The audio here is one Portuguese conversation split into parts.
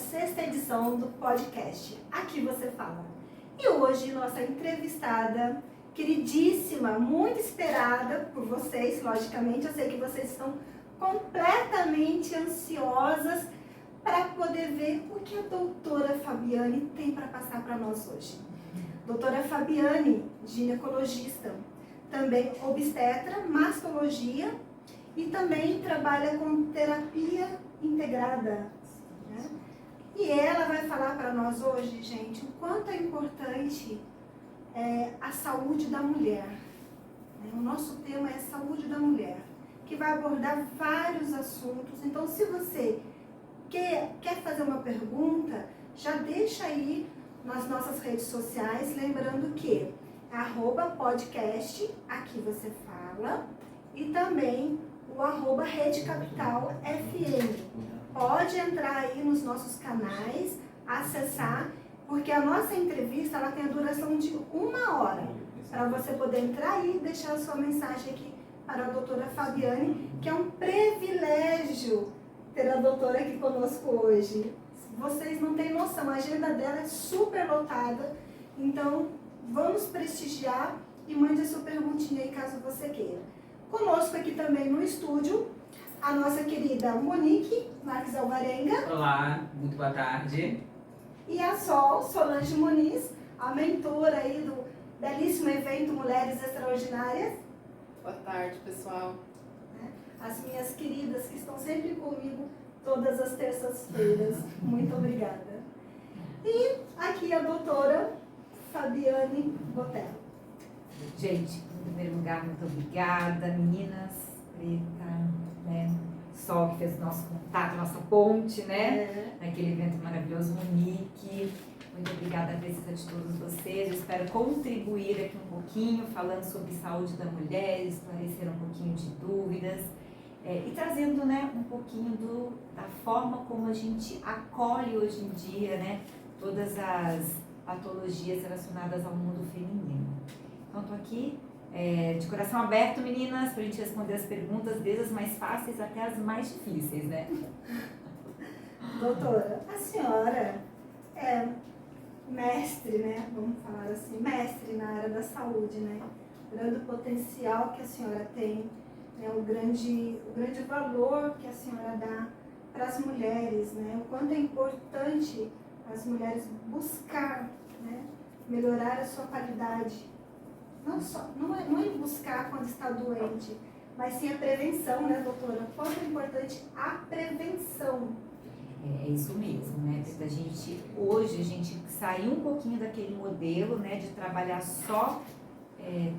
6ª edição do podcast Aqui Você Fala. E hoje nossa entrevistada, queridíssima, muito esperada por vocês, logicamente, eu sei que vocês estão completamente ansiosas para poder ver o que a doutora Fabiane tem para passar para nós hoje. Doutora Fabiane, ginecologista, também obstetra, mastologia e também trabalha com terapia integrada. Né? E ela vai falar para nós hoje, gente, o quanto é importante a saúde da mulher. O nosso tema é saúde da mulher, que vai abordar vários assuntos. Então, se você quer fazer uma pergunta, já deixa aí nas nossas redes sociais, lembrando que @podcast, aqui você fala, e também o @Rede Capital FM. Pode entrar aí nos nossos canais, acessar, porque a nossa entrevista ela tem a duração de 1 hora, para você poder entrar aí e deixar a sua mensagem aqui para a doutora Fabiane, que é um privilégio ter a doutora aqui conosco hoje. Vocês não têm noção, a agenda dela é super lotada, então vamos prestigiar e mande a sua perguntinha aí caso você queira. Conosco aqui também no estúdio, a nossa querida Monique Marques Alvarenga. Olá, muito boa tarde. E a Solange Muniz, a mentora aí do belíssimo evento Mulheres Extraordinárias. Boa tarde, pessoal. As minhas queridas que estão sempre comigo todas as terças-feiras. Muito obrigada. E aqui a doutora Fabiane Botelho. Gente, em primeiro lugar, muito obrigada, meninas, Preta, né? Sol que fez o nosso contato, nossa ponte, né? Naquele evento maravilhoso, Monique. Muito obrigada a presença de todos vocês. Eu espero contribuir aqui um pouquinho, falando sobre saúde da mulher, esclarecer um pouquinho de dúvidas e trazendo, né, um pouquinho da forma como a gente acolhe hoje em dia, né, todas as patologias relacionadas ao mundo feminino. Então, estou aqui de coração aberto, meninas, para a gente responder as perguntas, desde as mais fáceis até as mais difíceis, né? Doutora, a senhora é mestre, né? Vamos falar assim, mestre na área da saúde, né? Grande potencial que a senhora tem, né? O grande valor que a senhora dá para as mulheres, né? O quanto é importante as mulheres buscar, né? Melhorar a sua qualidade. Não é buscar quando está doente, mas sim a prevenção, né, doutora? Quanto é importante a prevenção. É isso mesmo, né? Hoje a gente saiu um pouquinho daquele modelo, né, de trabalhar só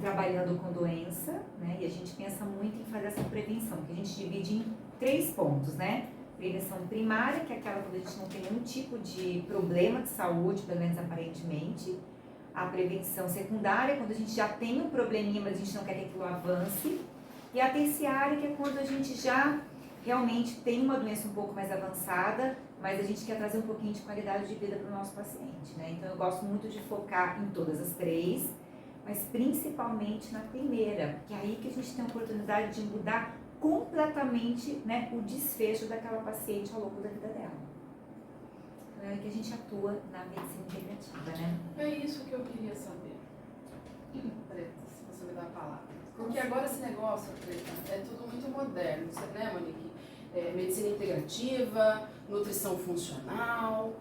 trabalhando com doença, né? E a gente pensa muito em fazer essa prevenção, que a gente divide em 3 pontos, né? Prevenção primária, que é aquela quando a gente não tem nenhum tipo de problema de saúde, pelo menos aparentemente. A prevenção secundária, quando a gente já tem um probleminha, mas a gente não quer que aquilo avance. E a terciária, que é quando a gente já realmente tem uma doença um pouco mais avançada, mas a gente quer trazer um pouquinho de qualidade de vida para o nosso paciente, né? Então, eu gosto muito de focar em todas as 3, mas principalmente na primeira, porque é aí que a gente tem a oportunidade de mudar completamente, né, o desfecho daquela paciente ao longo da vida dela. Então, é que a gente atua na medicina integrativa, né? É isso que eu queria saber. Preta, se você me dá a palavra. Porque agora esse negócio, Preta, é tudo muito moderno, né, Monique? Medicina integrativa, nutrição funcional,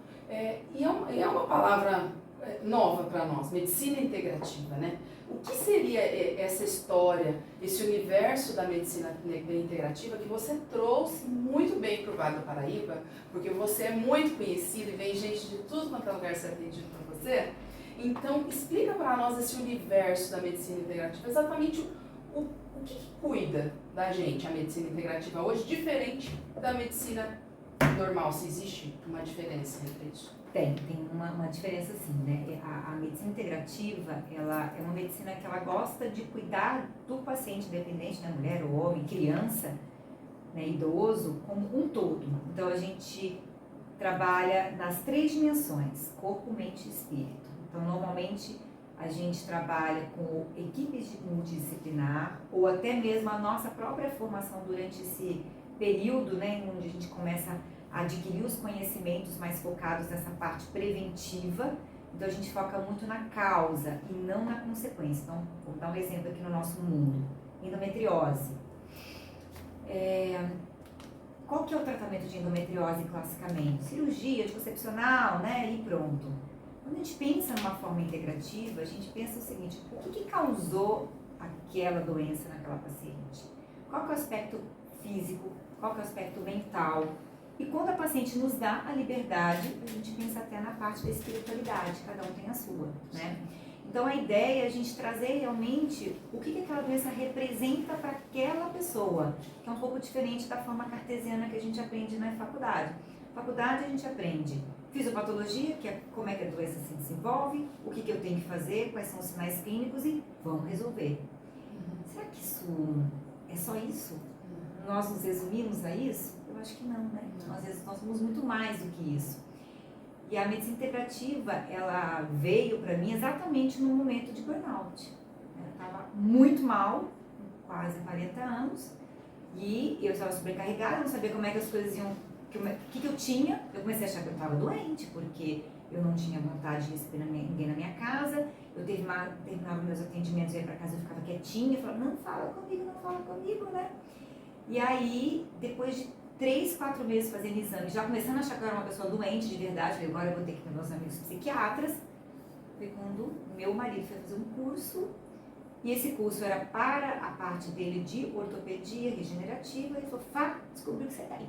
e é uma palavra nova para nós, medicina integrativa, né? O que seria essa história, esse universo da medicina integrativa que você trouxe muito bem para o Vale do Paraíba, porque você é muito conhecido e vem gente de tudo quanto é lugar ser atendido por você. Então, explica para nós esse universo da medicina integrativa, exatamente o que cuida da gente, a medicina integrativa hoje, diferente da medicina normal, se existe uma diferença entre isso. Tem uma diferença sim, né? A medicina integrativa, ela é uma medicina que ela gosta de cuidar do paciente, independente da mulher ou homem, criança, né, idoso, como um todo. Então a gente trabalha nas 3 dimensões, corpo, mente e espírito. Então normalmente a gente trabalha com equipes multidisciplinar ou até mesmo a nossa própria formação durante esse período, né, onde a gente começa adquirir os conhecimentos mais focados nessa parte preventiva. Então a gente foca muito na causa e não na consequência. Então, vou dar um exemplo aqui no nosso mundo. Endometriose. Qual que é o tratamento de endometriose classicamente? Cirurgia anticoncepcional, né? E pronto. Quando a gente pensa numa forma integrativa, a gente pensa o seguinte: o que causou aquela doença naquela paciente? Qual que é o aspecto físico? Qual que é o aspecto mental? E quando a paciente nos dá a liberdade, a gente pensa até na parte da espiritualidade, cada um tem a sua, né? Então a ideia é a gente trazer realmente o que aquela doença representa para aquela pessoa, que é um pouco diferente da forma cartesiana que a gente aprende na faculdade. Na faculdade a gente aprende fisiopatologia, que é como é que a doença se desenvolve, o que eu tenho que fazer, quais são os sinais clínicos e vamos resolver. Será que isso é só isso? Nós nos resumimos a isso? Eu acho que não, né? Às vezes nós somos muito mais do que isso. E a medicina integrativa, ela veio para mim exatamente no momento de burnout. Eu estava muito mal, quase 40 anos, e eu estava sobrecarregada, não sabia como é que as coisas iam, o que eu tinha. Eu comecei a achar que eu estava doente, porque eu não tinha vontade de receber ninguém na minha casa. Eu terminava meus atendimentos, eu ia para casa, eu ficava quietinha, eu falava, não fala comigo, né? E aí, depois de 3, 4 meses fazendo exame, já começando a achar que eu era uma pessoa doente de verdade, falei, agora eu vou ter que ir com meus amigos psiquiatras. Foi quando meu marido foi fazer um curso, e esse curso era para a parte dele de ortopedia regenerativa, e ele falou, descobriu que você tá aí.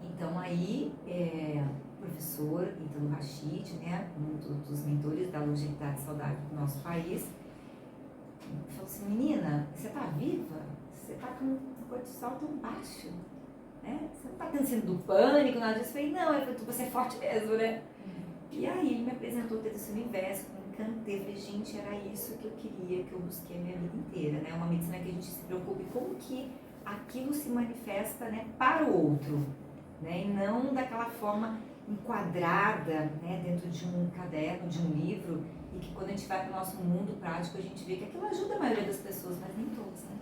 Então aí, o professor Ítalo Rachid, né, um dos mentores da longevidade saudável do nosso país, falou assim, menina, você tá viva? Você tá com o cortisol tão baixo, né? Você não tá tendo síndrome do pânico, nada disso. Eu falei, não, você é forte mesmo, né? E aí ele me apresentou todo esse universo, me encantei, falei, gente, era isso que eu queria, que eu busquei a minha vida inteira, né? Uma medicina que a gente se preocupe como que aquilo se manifesta, né, para o outro, né? E não daquela forma enquadrada, né, dentro de um caderno, de um livro, e que quando a gente vai para o nosso mundo prático, a gente vê que aquilo ajuda a maioria das pessoas, mas nem todos, né?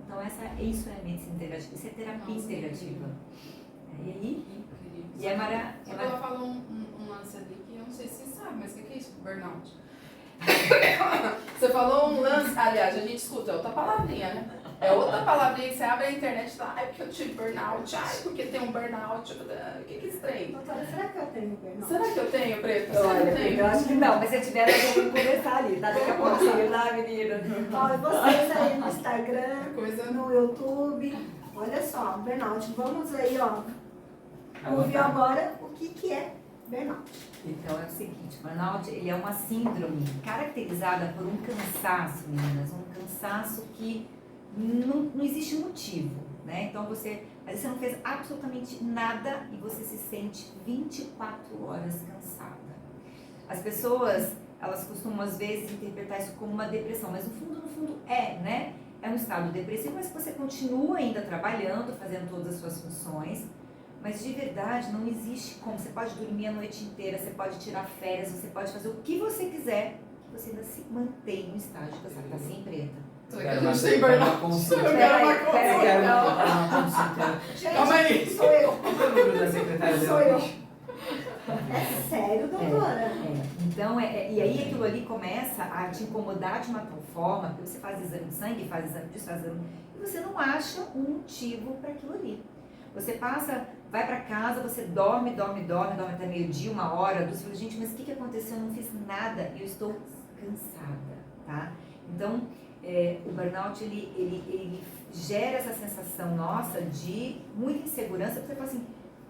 Então isso é medicina integrativa, isso é terapia integrativa. E aí, e ela falou um lance ali que eu não sei se você sabe, mas o que é isso? Burnout. Você falou um lance, aliás, a gente escuta outra palavrinha, né? É outra palavrinha que você abre a internet e fala, ai, porque eu tive burnout, ai, porque tem um burnout, o que é estranho? Doutora, será que eu tenho burnout? Será que eu tenho, Preto? eu acho que não, mas se eu tiver, nós vamos conversar ali, tá? Daqui a pouquinho, tá, menina? Ó, vocês aí no Instagram, Coisa no YouTube, olha só, burnout. Vamos aí, ó, ouvir agora o que é burnout. Então é o seguinte, burnout, ele é uma síndrome caracterizada por um cansaço, meninas, um cansaço que não existe motivo, né? Então às vezes você não fez absolutamente nada e você se sente 24 horas cansada. As pessoas, elas costumam às vezes interpretar isso como uma depressão, mas no fundo né? É um estado depressivo, mas você continua ainda trabalhando, fazendo todas as suas funções, mas de verdade não existe como. Você pode dormir a noite inteira, você pode tirar férias, você pode fazer o que você quiser, que você ainda se mantém no estágio que você está sem preta. Eu quero uma consulta. Calma aí. Sou eu. Qual é o número da secretária Sou eu. dela? É sério, doutora? Então, e aí aquilo ali começa a te incomodar de uma tal forma, porque você faz exame de sangue, faz exame disso, faz exame, e você não acha um motivo para aquilo ali. Você vai para casa, você dorme até meio-dia, 1 hora, 2 horas. Gente, mas o que aconteceu? Eu não fiz nada e eu estou cansada, tá? Então, o burnout, ele gera essa sensação nossa de muita insegurança, porque você fala assim,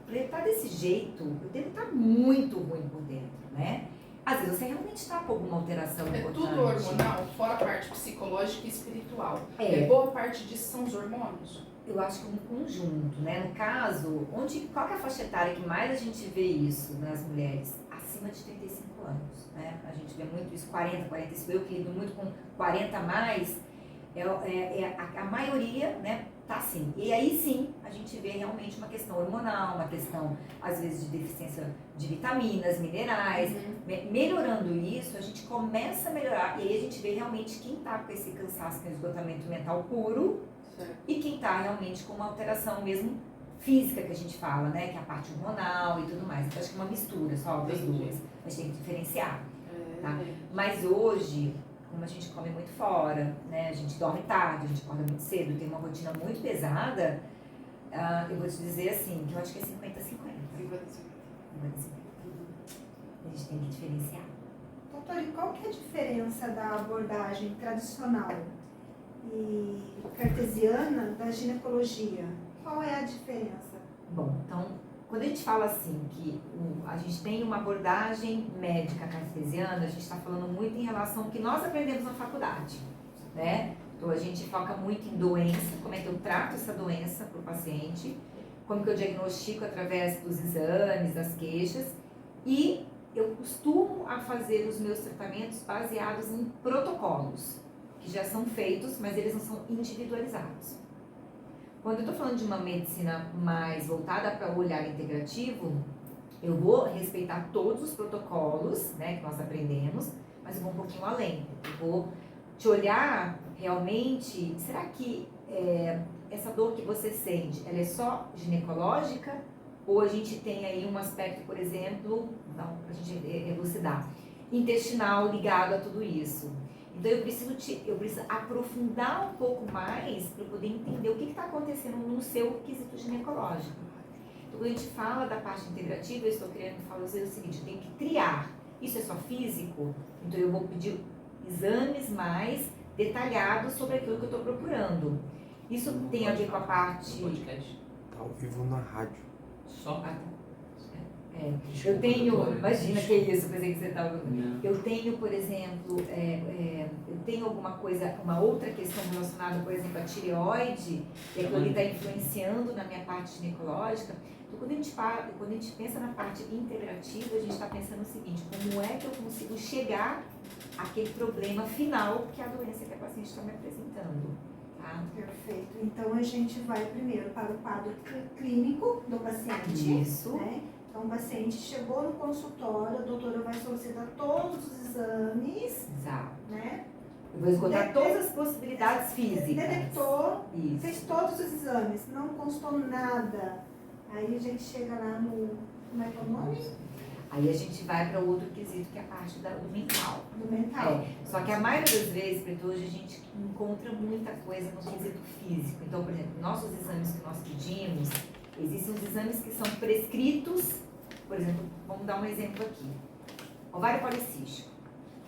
para ele estar desse jeito, eu devo estar muito ruim por dentro, né? Às vezes você realmente está com alguma alteração importante. Tudo hormonal, fora a parte psicológica e espiritual. Boa parte disso são os hormônios. Eu acho que é um conjunto, né? No caso, qual que é a faixa etária que mais a gente vê isso nas mulheres? Acima de 35 anos, né? A gente vê muito isso, 40, 45, eu que lido muito com 40 a mais, a maioria, né, tá assim. E aí sim, a gente vê realmente uma questão hormonal, uma questão, às vezes, de deficiência de vitaminas, minerais. Melhorando isso, a gente começa a melhorar, e aí a gente vê realmente quem tá com esse cansaço, com esgotamento mental puro, certo, e quem tá realmente com uma alteração mesmo física que a gente fala, né? Que é a parte hormonal e tudo mais. Então acho que é uma mistura só das Entendi. duas. A gente tem que diferenciar. É, Tá. Mas hoje, como a gente come muito fora, né? A gente dorme tarde, a gente acorda muito cedo, tem uma rotina muito pesada, eu vou te dizer assim, que eu acho que é 50-50. 50. 50-50. A gente tem que diferenciar. Doutor, e qual que é a diferença da abordagem tradicional e cartesiana da ginecologia? Qual é a diferença? Bom, então, quando a gente fala assim que a gente tem uma abordagem médica cartesiana, a gente está falando muito em relação ao que nós aprendemos na faculdade, né? Então, a gente foca muito em doença, como é que eu trato essa doença para o paciente, como que eu diagnostico através dos exames, das queixas, e eu costumo a fazer os meus tratamentos baseados em protocolos, que já são feitos, mas eles não são individualizados. Quando eu estou falando de uma medicina mais voltada para o olhar integrativo, eu vou respeitar todos os protocolos, né, que nós aprendemos, mas eu vou um pouquinho além. Eu vou te olhar realmente, será que essa dor que você sente, ela é só ginecológica? Ou a gente tem aí um aspecto, por exemplo, para a gente elucidar, intestinal ligado a tudo isso? Então eu preciso aprofundar um pouco mais para poder entender o que está acontecendo no seu quesito ginecológico. Então quando a gente fala da parte integrativa, eu estou querendo fazer o seguinte, eu tenho que triar. Isso é só físico? Então eu vou pedir exames mais detalhados sobre aquilo que eu estou procurando. Isso tem a ver com a parte... Podcast. Tá ao vivo na rádio. Só? Eu tenho, doutora. imagina que é isso, pensei que você estava... Não. Eu tenho, por exemplo, eu tenho alguma coisa, uma outra questão relacionada, por exemplo, à tireoide, e aquilo ali está influenciando na minha parte ginecológica. Então, quando a gente pensa na parte integrativa, a gente está pensando o seguinte, como é que eu consigo chegar àquele problema final que é a doença que a paciente está me apresentando, tá? Perfeito. Então a gente vai primeiro para o quadro clínico do paciente. Isso. Né? Então o paciente chegou no consultório, a doutora vai solicitar todos os exames, Exato. né? Eu vou esgotar todas as possibilidades físicas. Detectou, Isso. fez todos os exames, não constou nada. Aí a gente chega lá no, como é que é o nome? Aí a gente vai para outro quesito, que é a parte do mental. Do mental. Só que a maioria das vezes, Preto, hoje a gente encontra muita coisa no quesito físico. Então, por exemplo, nossos exames que nós pedimos, existem os exames que são prescritos, por exemplo, vamos dar um exemplo aqui. Ovário policístico,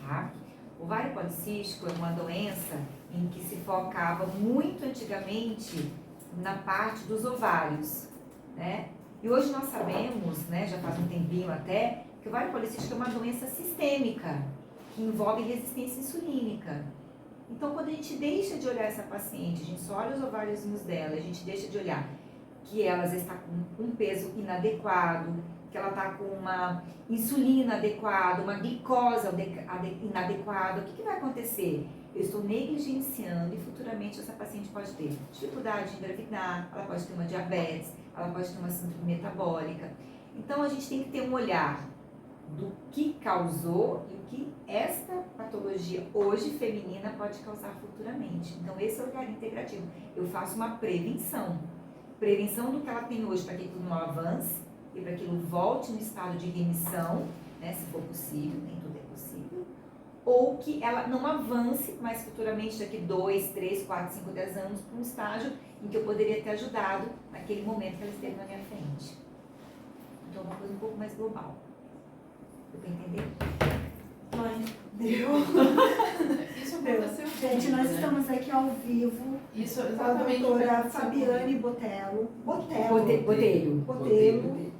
tá? Ovário policístico é uma doença em que se focava muito antigamente na parte dos ovários, né? E hoje nós sabemos, né, já faz um tempinho até, que o ovário policístico é uma doença sistêmica, que envolve resistência insulínica. Então, quando a gente deixa de olhar essa paciente, a gente só olha os ováriozinhos dela, a gente deixa de olhar que ela está com um peso inadequado, que ela está com uma insulina adequada, uma glicose inadequada, o que vai acontecer? Eu estou negligenciando e futuramente essa paciente pode ter dificuldade de engravidar, ela pode ter uma diabetes, ela pode ter uma síndrome metabólica. Então a gente tem que ter um olhar do que causou e o que esta patologia hoje feminina pode causar futuramente. Então esse é o olhar integrativo. Eu faço uma prevenção. Prevenção do que ela tem hoje para que aquilo não avance e para que aquilo volte no estado de remissão, né, se for possível, nem tudo é possível. Ou que ela não avance, mas futuramente daqui 2, 3, 4, 5, 10 anos para um estágio em que eu poderia ter ajudado naquele momento que ela esteve na minha frente. Então, uma coisa um pouco mais global. Deu para entender? Mãe, deu. Isso aconteceu. Gente, nós estamos aqui ao vivo Isso com a exatamente. doutora aconteceu Fabiane comigo. Botelho.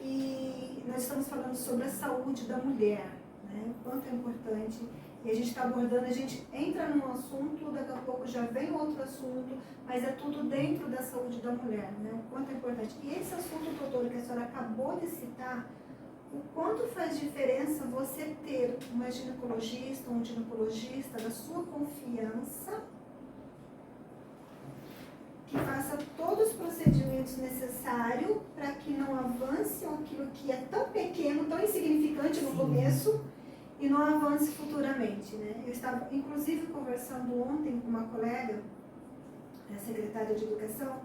E nós estamos falando sobre a saúde da mulher, né? O quanto é importante. E a gente está abordando, a gente entra num assunto, daqui a pouco já vem outro assunto, mas é tudo dentro da saúde da mulher, né? O quanto é importante. E esse assunto, doutora, que a senhora acabou de citar, o quanto faz diferença você ter uma ginecologista, um ginecologista da sua confiança, que faça todos os procedimentos necessários para que não avance aquilo que é tão pequeno, tão insignificante no começo e não avance futuramente, né? Eu estava, inclusive, conversando ontem com uma colega, a secretária de Educação,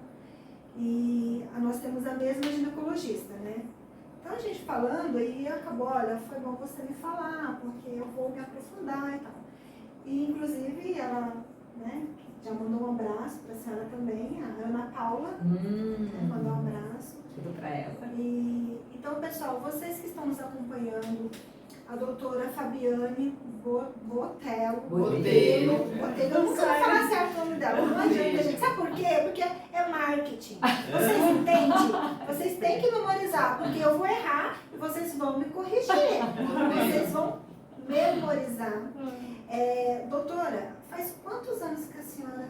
E nós temos a mesma ginecologista, né? Então a gente falando e acabou, olha, foi bom você me falar, porque eu vou me aprofundar e tal. E inclusive ela, né, já mandou um abraço para a senhora também, a Ana Paula, né, mandou um abraço. Tudo para ela. E, então, pessoal, vocês que estão nos acompanhando, a doutora Fabiane Botelho. Botelho. Eu nunca vou falar certo o nome dela, não adianta, gente. Sabe por quê? Porque é marketing. Vocês entendem? Vocês têm que memorizar, porque eu vou errar e vocês vão me corrigir. Vocês vão memorizar. Doutora, faz quantos anos que a senhora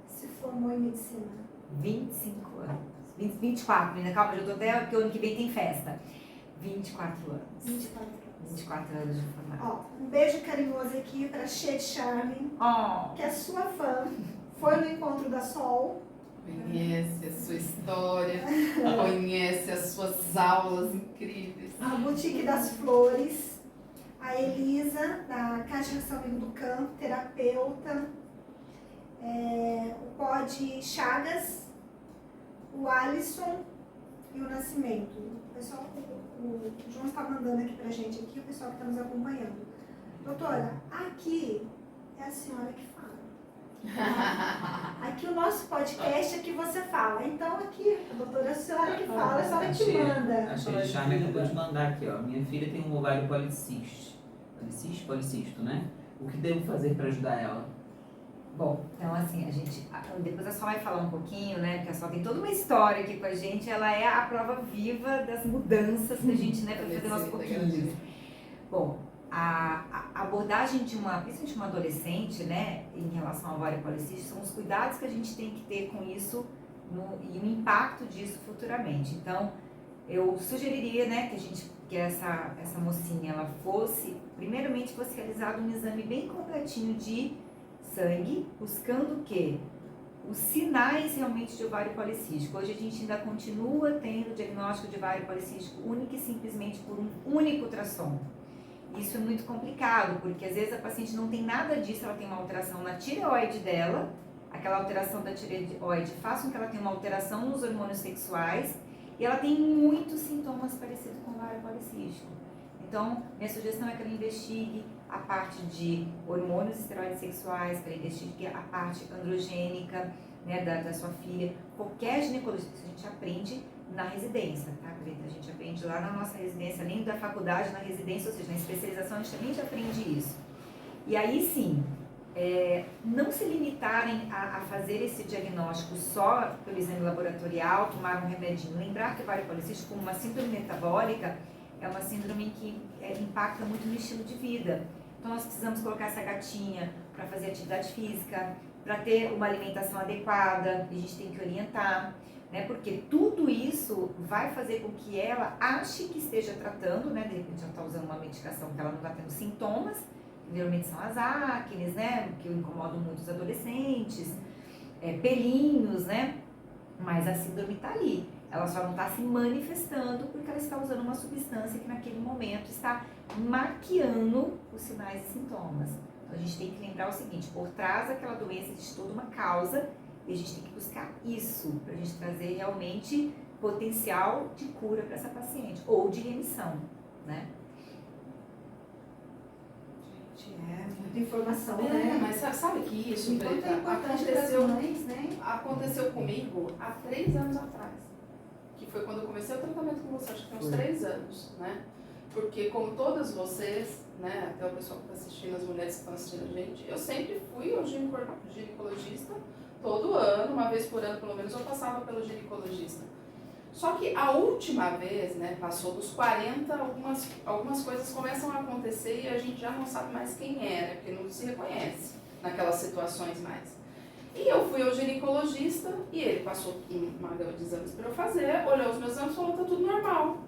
se formou em medicina? 25 anos. 24, menina, calma, já tô até porque o ano que vem tem festa. 24 anos. 24 anos. 24 anos de formada. Um beijo carinhoso aqui para Shade Charme, que é sua fã. Foi no encontro da Sol. Conhece a sua história, conhece as suas aulas incríveis. A Boutique das Flores. A Elisa, da Caixa de São Amigo do Campo, terapeuta. O Pod Chagas. O Alisson e o Nascimento. O pessoal, o João está mandando aqui pra gente, aqui, o pessoal que está nos acompanhando. Doutora, aqui é a senhora que fala. Aqui o nosso podcast é que você fala. Então aqui, a doutora, é a senhora que fala, a senhora que manda. A Cheia Charme acabou de mandar aqui, ó. Minha filha tem um ovário policisto. Policisto, né? O que devo fazer para ajudar ela? Bom, então assim, depois a Sol vai falar um pouquinho, né, porque a Sol tem toda uma hisória aqui com a gente, ela é a prova viva das mudanças que a gente, né, pode fazer aos pouquinhos. Bom, a abordagem de principalmente uma adolescente, né, em relação ao ovário policístico, são os cuidados que a gente tem que ter com isso e o impacto disso futuramente. Então, eu sugeriria, né, que essa mocinha, ela primeiramente fosse realizado um exame bem completinho de sangue, buscando o quê? Os sinais realmente de ovário policístico. Hoje a gente ainda continua tendo diagnóstico de ovário policístico único e simplesmente por um único ultrassom. Isso é muito complicado, porque às vezes a paciente não tem nada disso, ela tem uma alteração na tireoide dela, aquela alteração da tireoide faz com que ela tenha uma alteração nos hormônios sexuais e ela tem muitos sintomas parecidos com ovário policístico. Então, minha sugestão é que ela investigue a parte de hormônios e esteroides sexuais, que ela investigue a parte androgênica, né, da sua filha. Qualquer ginecologista a gente aprende na residência, tá, querida? A gente aprende lá na nossa residência, além da faculdade, na residência, ou seja, na especialização, a gente também já aprende isso. E aí sim, não se limitarem a fazer esse diagnóstico só pelo exame laboratorial, tomar um remedinho. Lembrar que o ovário policístico, como uma síndrome metabólica, é uma síndrome que impacta muito no estilo de vida. Então nós precisamos colocar essa gatinha para fazer atividade física, para ter uma alimentação adequada, a gente tem que orientar, né? Porque tudo isso vai fazer com que ela ache que esteja tratando, né? De repente ela está usando uma medicação que ela não está tendo sintomas, que geralmente são as acnes, né? Que incomodam muito os adolescentes, pelinhos, né? Mas a síndrome está ali. Ela só não está se manifestando porque ela está usando uma substância que naquele momento está maquiando os sinais e sintomas. Então a gente tem que lembrar o seguinte, por trás daquela doença existe toda uma causa e a gente tem que buscar isso para a gente trazer realmente potencial de cura para essa paciente ou de remissão, né? Gente, muita informação, né? Mas sabe que isso, Enquanto é importante para as mães, né? Aconteceu comigo há 3 anos atrás. Que foi quando eu comecei o tratamento com você, acho que tem uns 3 anos, né? Porque como todas vocês, né, até o pessoal que está assistindo, as mulheres que estão assistindo a gente, eu sempre fui ao ginecologista, todo ano, uma vez por ano pelo menos, eu passava pelo ginecologista. Só que a última vez, né, passou dos 40, algumas coisas começam a acontecer e a gente já não sabe mais quem era, porque não se reconhece naquelas situações mais. E eu fui ao ginecologista e ele passou uma gama de exames para eu fazer, olhou os meus exames e falou, tá tudo normal.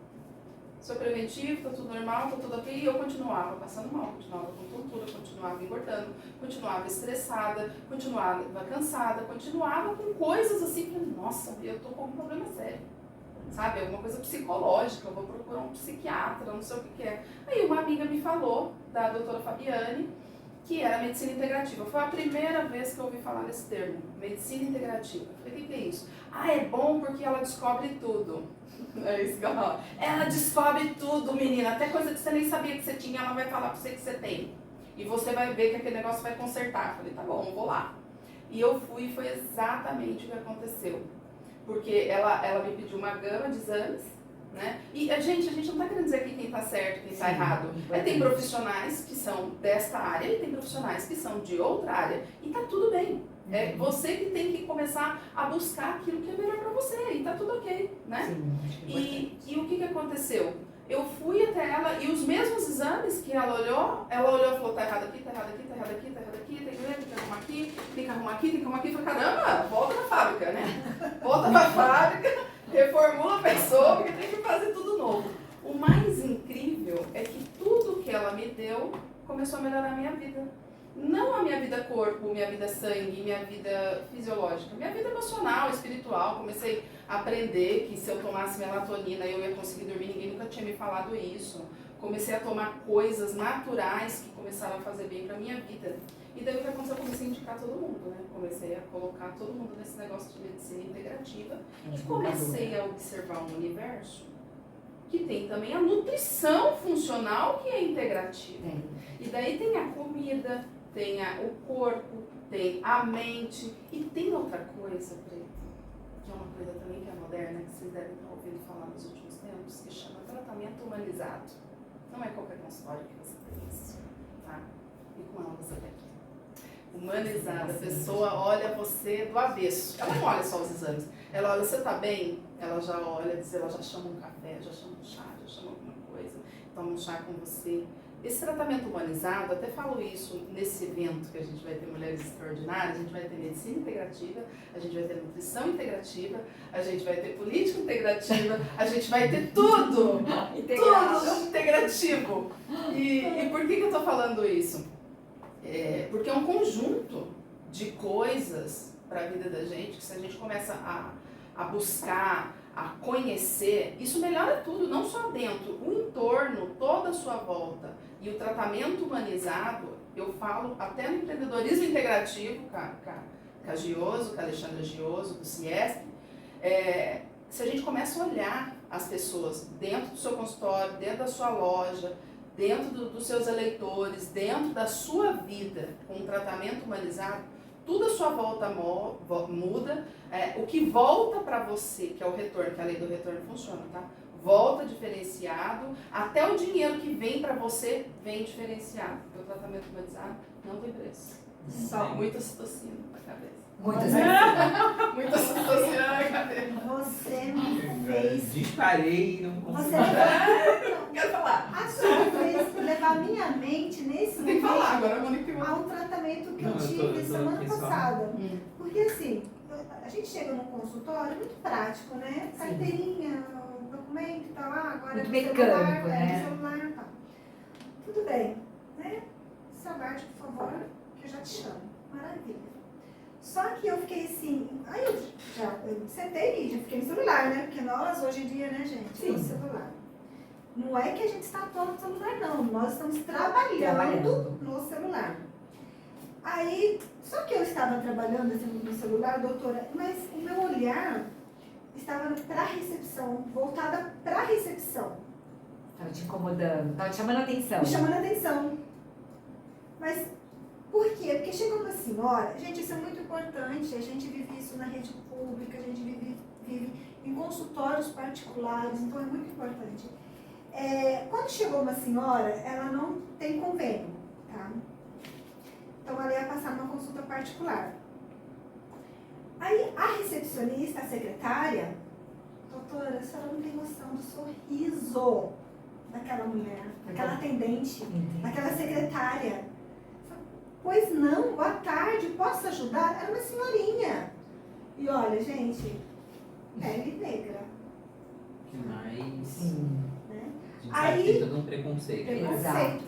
Seu preventivo, tá tudo normal, tá tudo ok. E eu continuava passando mal, continuava com tontura, continuava engordando, continuava estressada, continuava cansada, continuava com coisas assim, que, nossa, eu tô com um problema sério. Sabe, alguma coisa psicológica, eu vou procurar um psiquiatra, não sei o que é. Aí uma amiga me falou, da doutora Fabiane, que era medicina integrativa. Foi a primeira vez que eu ouvi falar nesse termo, medicina integrativa. Eu falei, o que é isso? Ah, é bom porque ela descobre tudo. É isso que ela fala. Ela descobre tudo, menina. Até coisa que você nem sabia que você tinha, ela vai falar pra você que você tem. E você vai ver que aquele negócio vai consertar. Eu falei, tá bom, vou lá. E eu fui e foi exatamente o que aconteceu. Porque ela me pediu uma gama de exames, né? E, gente, a gente não está querendo dizer aqui quem está certo, quem está errado. Tem profissionais que são desta área e tem profissionais que são de outra área. E tá tudo bem. É você que tem que começar a buscar aquilo que é melhor para você. E tá tudo ok, né? Sim, acho que é E o que aconteceu? Eu fui até ela e os mesmos exames que ela olhou e falou, tá errado aqui, tá errado aqui, tá errado aqui, tá errado aqui, tem que arrumar aqui, tem que arrumar aqui, tem que arrumar aqui. Eu falei, caramba, volta na fábrica, né? Volta na fábrica, reformula a pessoa, porque tem que fazer tudo novo. O mais incrível é que tudo que ela me deu começou a melhorar a minha vida. Não a minha vida corpo, minha vida sangue, minha vida fisiológica, minha vida emocional, espiritual. Comecei a aprender que se eu tomasse melatonina eu ia conseguir dormir, ninguém nunca tinha me falado isso. Comecei a tomar coisas naturais que começaram a fazer bem pra minha vida. E daí o que aconteceu? Eu comecei a indicar todo mundo, né? Comecei a colocar todo mundo nesse negócio de medicina integrativa e comecei a observar um universo que tem também a nutrição funcional que é integrativa. E daí tem a comida, tem o corpo, tem a mente e tem outra coisa, Preto, que é uma coisa também que é moderna, que vocês devem estar ouvindo falar nos últimos tempos, que chama tratamento humanizado. Não é qualquer consultório que você tem isso, tá? E com ela você tem aqui. Humanizada, a pessoa olha você do avesso. Ela não olha só os exames. Ela olha, você tá bem? Ela já olha, ela já chama um café, já chama um chá, já chama alguma coisa, toma um chá com você. Esse tratamento humanizado, até falo isso nesse evento que a gente vai ter Mulheres Extraordinárias, a gente vai ter medicina integrativa, a gente vai ter nutrição integrativa, a gente vai ter política integrativa, a gente vai ter tudo! Tudo integrativo! E por que eu estou falando isso? Porque é um conjunto de coisas para a vida da gente, que se a gente começa a buscar, a conhecer, isso melhora tudo, não só dentro, o entorno, toda a sua volta. E o tratamento humanizado, eu falo até no empreendedorismo integrativo, com a Gioso, com a Alexandra Gioso, do CIESP, se a gente começa a olhar as pessoas dentro do seu consultório, dentro da sua loja, dentro dos seus eleitores, dentro da sua vida, com um tratamento humanizado, tudo à sua volta muda. O que volta para você, que é o retorno, que a lei do retorno funciona, tá? Volta diferenciado, até o dinheiro que vem para você vem diferenciado. Porque o tratamento humanizado não tem preço. Só muita citocina na cabeça. Muita citocina na cabeça. Você me fez. Disparei e não Você consegui. Quero falar. a senhora fez levar minha mente nesse Você tem que momento falar agora, Monique. a um tratamento que eu Não, eu tive tô semana aqui só. passada. Porque assim, a gente chega num consultório muito prático, né? Sim. Carteirinha, documento e tal, agora Muito é do mecânico, celular, né? do celular e tal. Tudo bem, né? Se aguarde, por favor, que eu já te chamo. Maravilha. Só que eu fiquei assim, aí eu sentei e já fiquei no celular, né? Porque nós, hoje em dia, né, gente? Sim. No celular. Não é que a gente está atuando no celular, não. Nós estamos trabalhando no celular. Aí, só que eu estava trabalhando assim, no celular, doutora, mas o meu olhar estava para a recepção, voltada para a recepção. Tava te incomodando, tava te chamando a atenção. Me chamando a atenção. Mas por quê? Porque chegou uma senhora, gente, isso é muito importante, a gente vive isso na rede pública, a gente vive em consultórios particulares, então é muito importante. Quando chegou uma senhora, ela não tem convênio, tá? Então ela ia passar uma consulta particular. Aí a recepcionista, a secretária, doutora, a senhora não tem noção do sorriso daquela mulher, daquela atendente, daquela secretária. Pois não, boa tarde, posso ajudar? Era uma senhorinha. E olha, gente, pele negra. Que mais? Sim. Né? A gente sabe Aí- que tem todo um preconceito. Preconceito.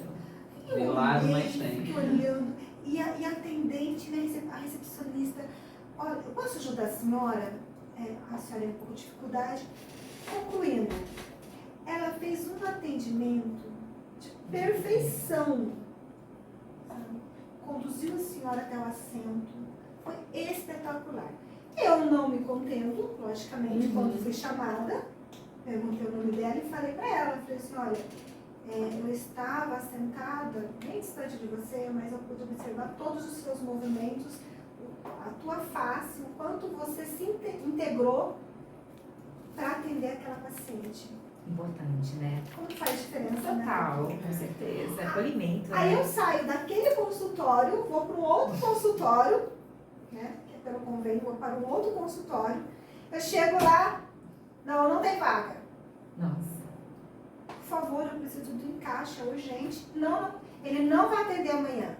E eu Velado, olhei, mas tem. fiquei olhando. E a atendente, né, a recepcionista, olha, eu posso ajudar a senhora? A senhora tem um pouco de dificuldade. Concluindo, ela fez um atendimento de perfeição. Sabe? conduziu a senhora até o assento. Foi espetacular. Eu não me contento, logicamente, quando fui chamada, perguntei o nome dela e falei para ela, falei assim, olha, eu estava sentada bem distante de você, mas eu pude observar todos os seus movimentos, a tua face, o quanto você se integrou para atender aquela paciente. Importante, né? Como faz diferença, Total, né? com certeza. Acolhimento, Aí né? eu saio daquele consultório, vou para um outro consultório, né? Que é pelo convênio, vou para um outro consultório. Eu chego lá, não tem vaga. Nossa. Por favor, eu preciso do encaixe, é urgente. Não, ele não vai atender amanhã.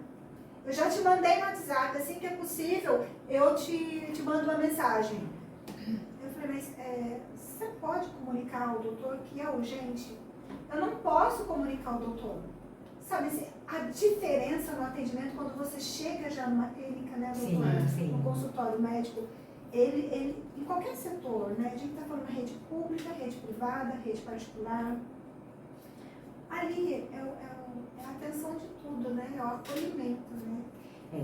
Eu já te mandei no WhatsApp, assim que é possível, eu te mando uma mensagem. Eu falei, mas você pode comunicar ao doutor que é urgente? Eu não posso comunicar ao doutor. Sabe, assim, a diferença no atendimento quando você chega já numa clínica, né, doutor? Sim. No consultório médico, ele, em qualquer setor, né, a gente está falando rede pública, rede privada, rede particular, ali é a atenção de tudo, né, é o acolhimento, né.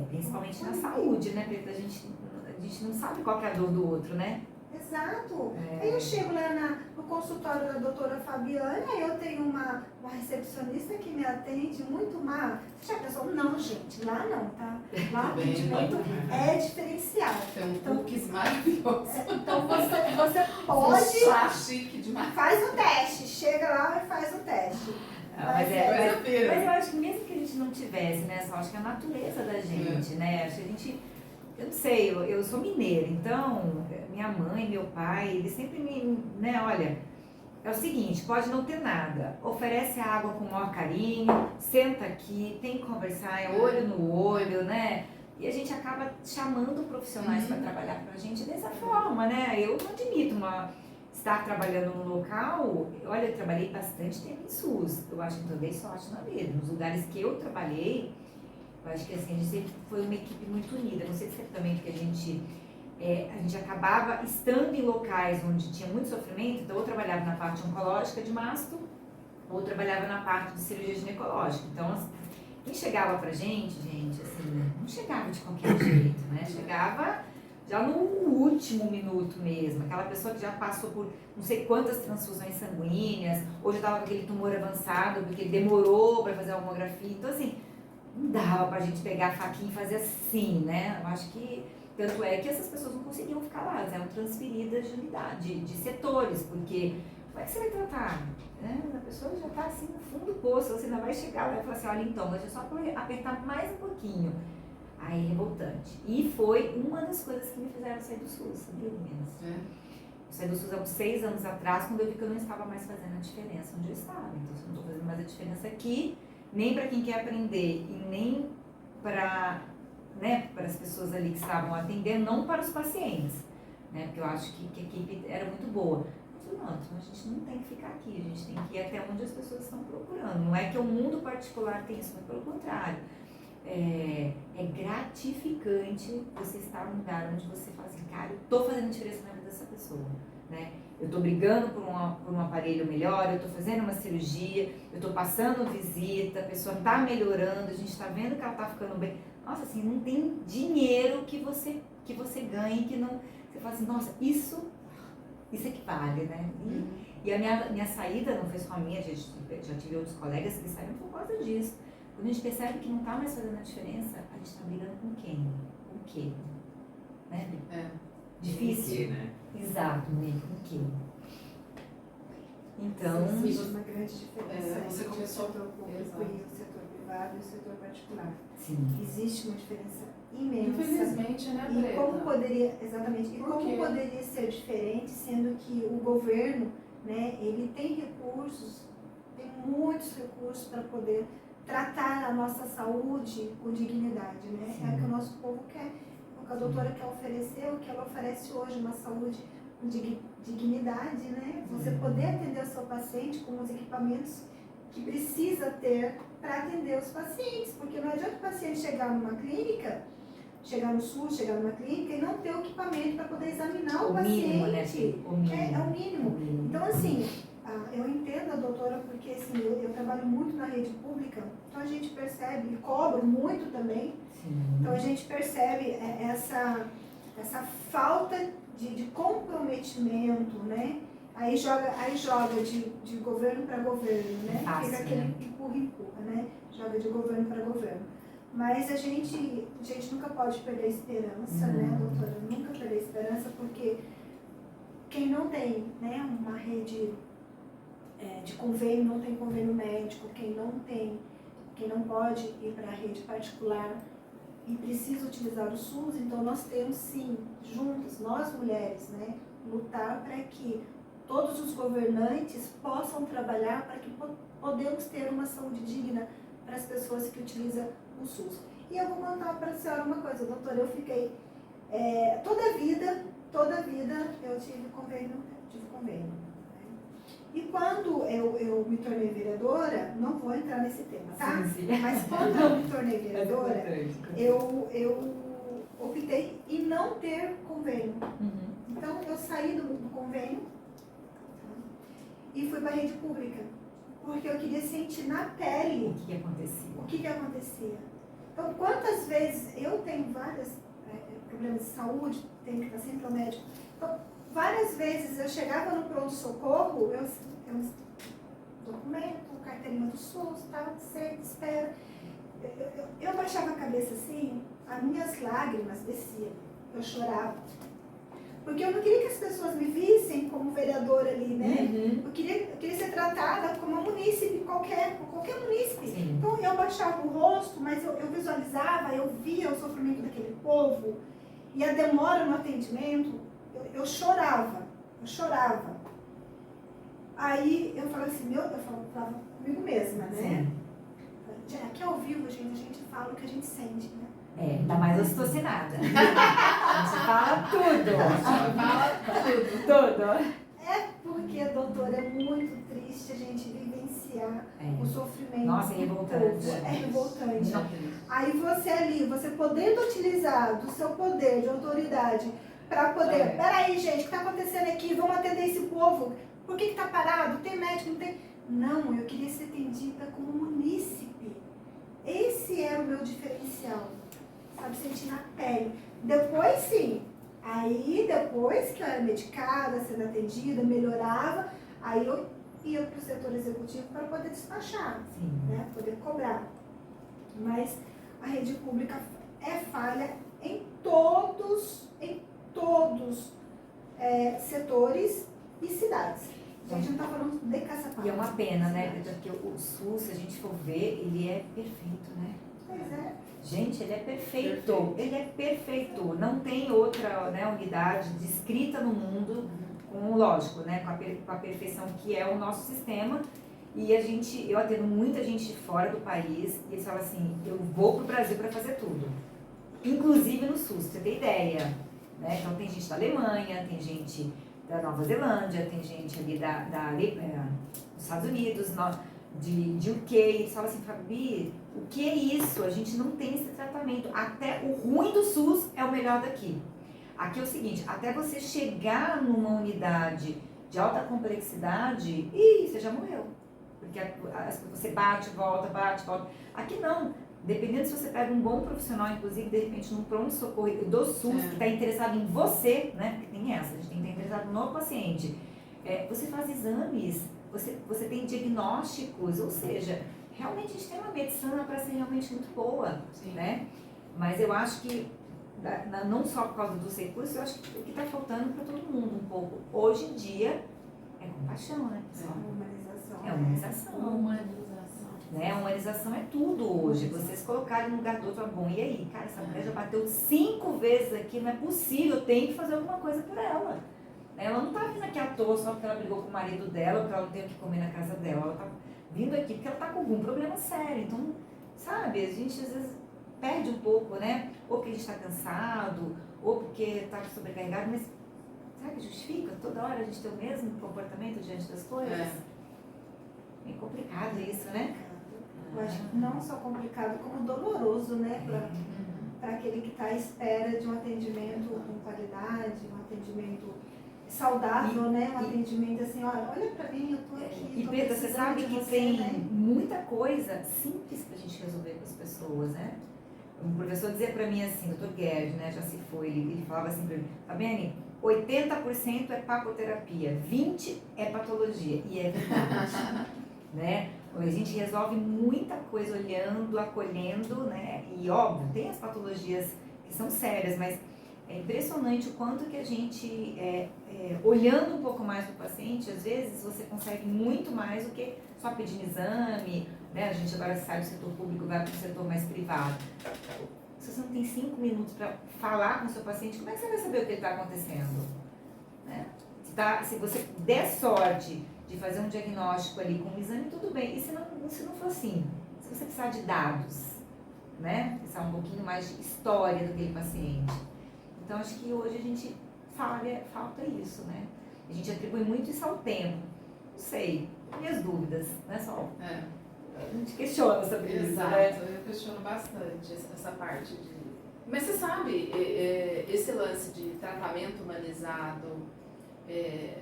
Principalmente na saúde, né, Preta? A gente não sabe qual que é a dor do outro, né? Exato. Aí eu chego lá no consultório da doutora Fabiana, aí eu tenho uma recepcionista que me atende muito má. Você já pensou? Não, gente, lá não, tá? Lá o atendimento é diferenciado. Tem um cookies maravilhoso. Então você pode... Chique demais. Faz o teste, chega lá e faz o teste. Mas coisa eu acho que mesmo que a gente não tivesse, né, só acho que é a natureza da gente, né? Acho que a gente, eu não sei, eu sou mineira, então minha mãe, meu pai, eles sempre né, olha, é o seguinte, pode não ter nada, oferece a água com o maior carinho, senta aqui, tem que conversar, é olho no olho, né? E a gente acaba chamando profissionais para trabalhar pra gente dessa forma, né? Eu não admito estar trabalhando no local, olha, eu trabalhei bastante tempo em SUS, eu acho que eu dei sorte na vida. Nos lugares que eu trabalhei, eu acho que assim, a gente sempre foi uma equipe muito unida, não sei se é também porque a gente acabava estando em locais onde tinha muito sofrimento, então eu trabalhava na parte oncológica de mastro, ou trabalhava na parte de cirurgia ginecológica, então quem chegava pra gente, assim, não chegava de qualquer jeito, né, chegava já no último minuto mesmo, aquela pessoa que já passou por não sei quantas transfusões sanguíneas, ou já estava com aquele tumor avançado, porque demorou para fazer a tomografia, então assim, não dava pra gente pegar a faquinha e fazer assim, né, eu acho que, tanto é que essas pessoas não conseguiam ficar lá, elas eram transferidas de unidade, de setores, porque como é que você vai tratar? A pessoa já está assim no fundo do poço, você ainda vai chegar lá e falar assim, olha então, mas é só apertar mais um pouquinho. Aí, revoltante. E foi uma das coisas que me fizeram sair do SUS, sabia, meninas? Eu saí do SUS há uns 6 anos atrás, quando eu vi que eu não estava mais fazendo a diferença onde eu estava. Então, se eu não estou fazendo mais a diferença aqui, nem para quem quer aprender e nem para as pessoas ali que estavam atendendo, não para os pacientes, né? Porque eu acho que a equipe era muito boa. Não, então a gente não tem que ficar aqui, a gente tem que ir até onde as pessoas estão procurando. Não é que o mundo particular tem isso, mas pelo contrário. É gratificante você estar num lugar onde você fala assim, cara, eu tô fazendo diferença na vida dessa pessoa, né? Eu tô brigando por um aparelho melhor, eu tô fazendo uma cirurgia, eu tô passando visita, a pessoa tá melhorando, a gente tá vendo que ela tá ficando bem. Nossa, assim, não tem dinheiro que você ganhe, que não... Você fala assim, nossa, isso é que vale, né? E a minha saída não foi só a minha, já tive outros colegas que saíram por causa disso. Quando a gente percebe que não está mais fazendo a diferença, a gente está brigando com quem? Com o quê? Né? Difícil? né? Exato, Nick, com o quê? Então... Existe uma grande diferença você entre começou... o setor público e o setor privado e o setor particular. Sim. Existe uma diferença imensa. Infelizmente, né, E Preta? como poderia, exatamente, e Por como quê? poderia ser diferente, sendo que o governo, né, ele tem recursos, tem muitos recursos para poder tratar a nossa saúde com dignidade, né? É o que o nosso povo quer, o que a doutora quer oferecer, o que ela oferece hoje, uma saúde com dignidade, né? Você poder atender o seu paciente com os equipamentos que precisa ter para atender os pacientes, porque não adianta o paciente chegar numa clínica, chegar no SUS, chegar numa clínica e não ter o equipamento para poder examinar o paciente. Mínimo, né? O mínimo. É o mínimo. Então, assim, eu entendo a doutora porque, assim, eu trabalho trabalho muito na rede pública, então a gente percebe, e cobro muito também, então a gente percebe essa falta de comprometimento, né? Aí joga de governo para governo, né? Fácil, Fica aquele né? empurra, né? Joga de governo para governo. Mas a gente nunca pode perder a esperança, né, doutora? Nunca perder a esperança, porque quem não tem, né, uma rede de convênio, não tem convênio médico, quem não pode ir para a rede particular e precisa utilizar o SUS, então nós temos sim, juntas, nós mulheres, né, lutar para que todos os governantes possam trabalhar para que podemos ter uma saúde digna para as pessoas que utilizam o SUS. E eu vou contar para a senhora uma coisa, doutora, eu fiquei, toda a vida eu tive convênio. Né? E quando eu me tornei vereadora, não vou entrar nesse tema, tá? Sim. Mas quando eu me tornei vereadora, eu optei em não ter convênio. Então, eu saí do convênio e fui para a rede pública, porque eu queria sentir na pele o que acontecia. Então, quantas vezes eu tenho vários problemas de saúde, tenho que estar sempre ao médico. Então, várias vezes eu chegava no pronto-socorro, eu documento, carteirinha do SUS, tal, sento, espero. Eu baixava a cabeça assim, as minhas lágrimas desciam, eu chorava. Porque eu não queria que as pessoas me vissem como vereadora ali, né? Eu queria ser tratada como uma munícipe, qualquer munícipe. Sim. Então eu baixava o rosto, mas eu visualizava, eu via o sofrimento daquele povo e a demora no atendimento, eu chorava. Aí eu falava assim, eu falava comigo mesma, né? Aqui ao vivo, gente, a gente fala o que a gente sente, né? Ainda mais ocitocinada. A gente fala tudo. Tudo. Porque, doutora, é muito triste a gente vivenciar o sofrimento. Nossa, é revoltante. É revoltante. Não. Aí você ali, você podendo utilizar do seu poder de autoridade para poder... Peraí, gente, o que está acontecendo aqui? Vamos atender esse povo. Por que está parado? Tem médico? Não tem... Não, eu queria ser atendida como munícipe. Esse era o meu diferencial. Sabe, sentir na pele. Depois, sim. Aí, depois que eu era medicada, sendo atendida, melhorava, aí eu ia para o setor executivo para poder despachar, né, poder cobrar. Mas a rede pública é falha em todos setores e cidades. A gente não está falando de Caçapava. E é uma pena, né? Porque o SUS, se a gente for ver, ele é perfeito, né? Pois é. Gente, ele é perfeito. Ele é perfeito. Não tem outra, né, unidade descrita no mundo, com, lógico, né, com a perfeição que é o nosso sistema. E eu atendo muita gente fora do país e eles falam assim, eu vou pro Brasil para fazer tudo. Inclusive no SUS, pra você ter ideia. Né? Então tem gente da Alemanha, tem gente da Nova Zelândia, tem gente ali dos Estados Unidos, de UK. Eles falam assim, Fabi, o que é isso? A gente não tem esse tratamento. Até o ruim do SUS é o melhor daqui. Aqui é o seguinte, até você chegar numa unidade de alta complexidade, você já morreu. Porque você bate, volta. Aqui não. Dependendo se você pega um bom profissional, inclusive, de repente, num pronto-socorro do SUS, que está interessado em você, né? Porque tem essa, a gente tem que estar interessado no paciente. Você faz exames, você tem diagnósticos, ou seja, realmente a gente tem uma medicina para ser realmente muito boa, né? Mas eu acho que, não só por causa dos recursos, eu acho que o que está faltando para todo mundo um pouco, hoje em dia, é compaixão, né, pessoal? É humanização. Né? A humanização é tudo hoje. Vocês colocarem no lugar do outro, bom, e aí? Cara, essa mulher já bateu 5 vezes aqui, não é possível, eu tenho que fazer alguma coisa por ela. Ela não tá vindo aqui à toa só porque ela brigou com o marido dela, porque ela não tem o que comer na casa dela. Ela tá vindo aqui porque ela tá com algum problema sério. Então, sabe, a gente às vezes perde um pouco, né? Ou porque a gente tá cansado, ou porque tá sobrecarregado, mas será que justifica toda hora a gente ter o mesmo comportamento diante das coisas? É complicado isso, né? Eu acho que não só complicado, como doloroso, né? Para aquele que está à espera de um atendimento com qualidade, um atendimento saudável, né? Um atendimento assim, olha pra mim, eu tô aqui. E tô Preta, você precisando sabe de que você, tem né? muita coisa simples pra gente resolver com as pessoas, né? Um professor dizia pra mim assim, o Dr. Guedes, né, já se foi, ele falava assim pra mim, Fabiane, 80% é papoterapia, 20% é patologia, e é verdade, né? A gente resolve muita coisa olhando, acolhendo, né? E óbvio, tem as patologias que são sérias, mas é impressionante o quanto que a gente, olhando um pouco mais para o paciente, às vezes você consegue muito mais do que só pedindo exame, né? A gente agora sai do setor público, vai para o setor mais privado. Se você não tem 5 minutos para falar com o seu paciente, como é que você vai saber o que está acontecendo? Né? Se você der sorte de fazer um diagnóstico ali com um exame, tudo bem. E se não for assim, se você precisar de dados, né? Precisar um pouquinho mais de história daquele paciente. Então, acho que hoje a gente falta isso, né? A gente atribui muito isso ao tempo. Não sei, minhas dúvidas, né, Sol? A gente questiona sobre isso, Exato, né? eu questiono bastante essa parte de... Mas você sabe, esse lance de tratamento humanizado, é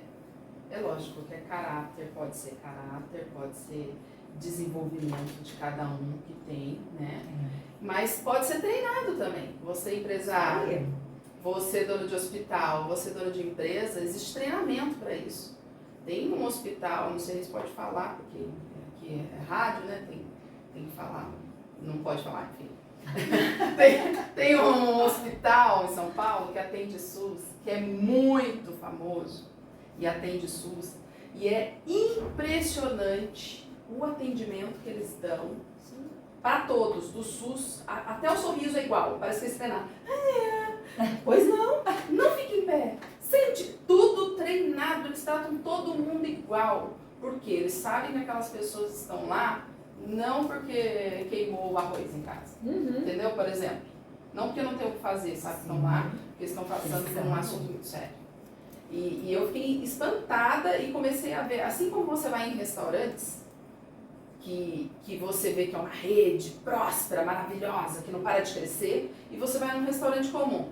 lógico que é caráter, pode ser desenvolvimento de cada um que tem, né? Mas pode ser treinado também. Você empresário, você dono de hospital, você dono de empresa, existe treinamento para isso. Tem um hospital, não sei se pode falar, porque aqui é rádio, né? Tem que falar, não pode falar, enfim. tem um hospital em São Paulo que atende SUS, que é muito famoso e atende SUS. E é impressionante o atendimento que eles dão para todos, do SUS, até o sorriso é igual, parece que eles treinaram. Pois não fique em pé. Sente, tudo treinado, eles tratam todo mundo igual. Porque eles sabem que aquelas pessoas estão lá, não porque queimou o arroz em casa. Entendeu? Por exemplo, não porque não tem o que fazer, sabe? Estão lá, porque estão passando por um assunto muito sério. E eu fiquei espantada e comecei a ver, assim como você vai em restaurantes, que você vê que é uma rede próspera, maravilhosa, que não para de crescer, e você vai num restaurante comum.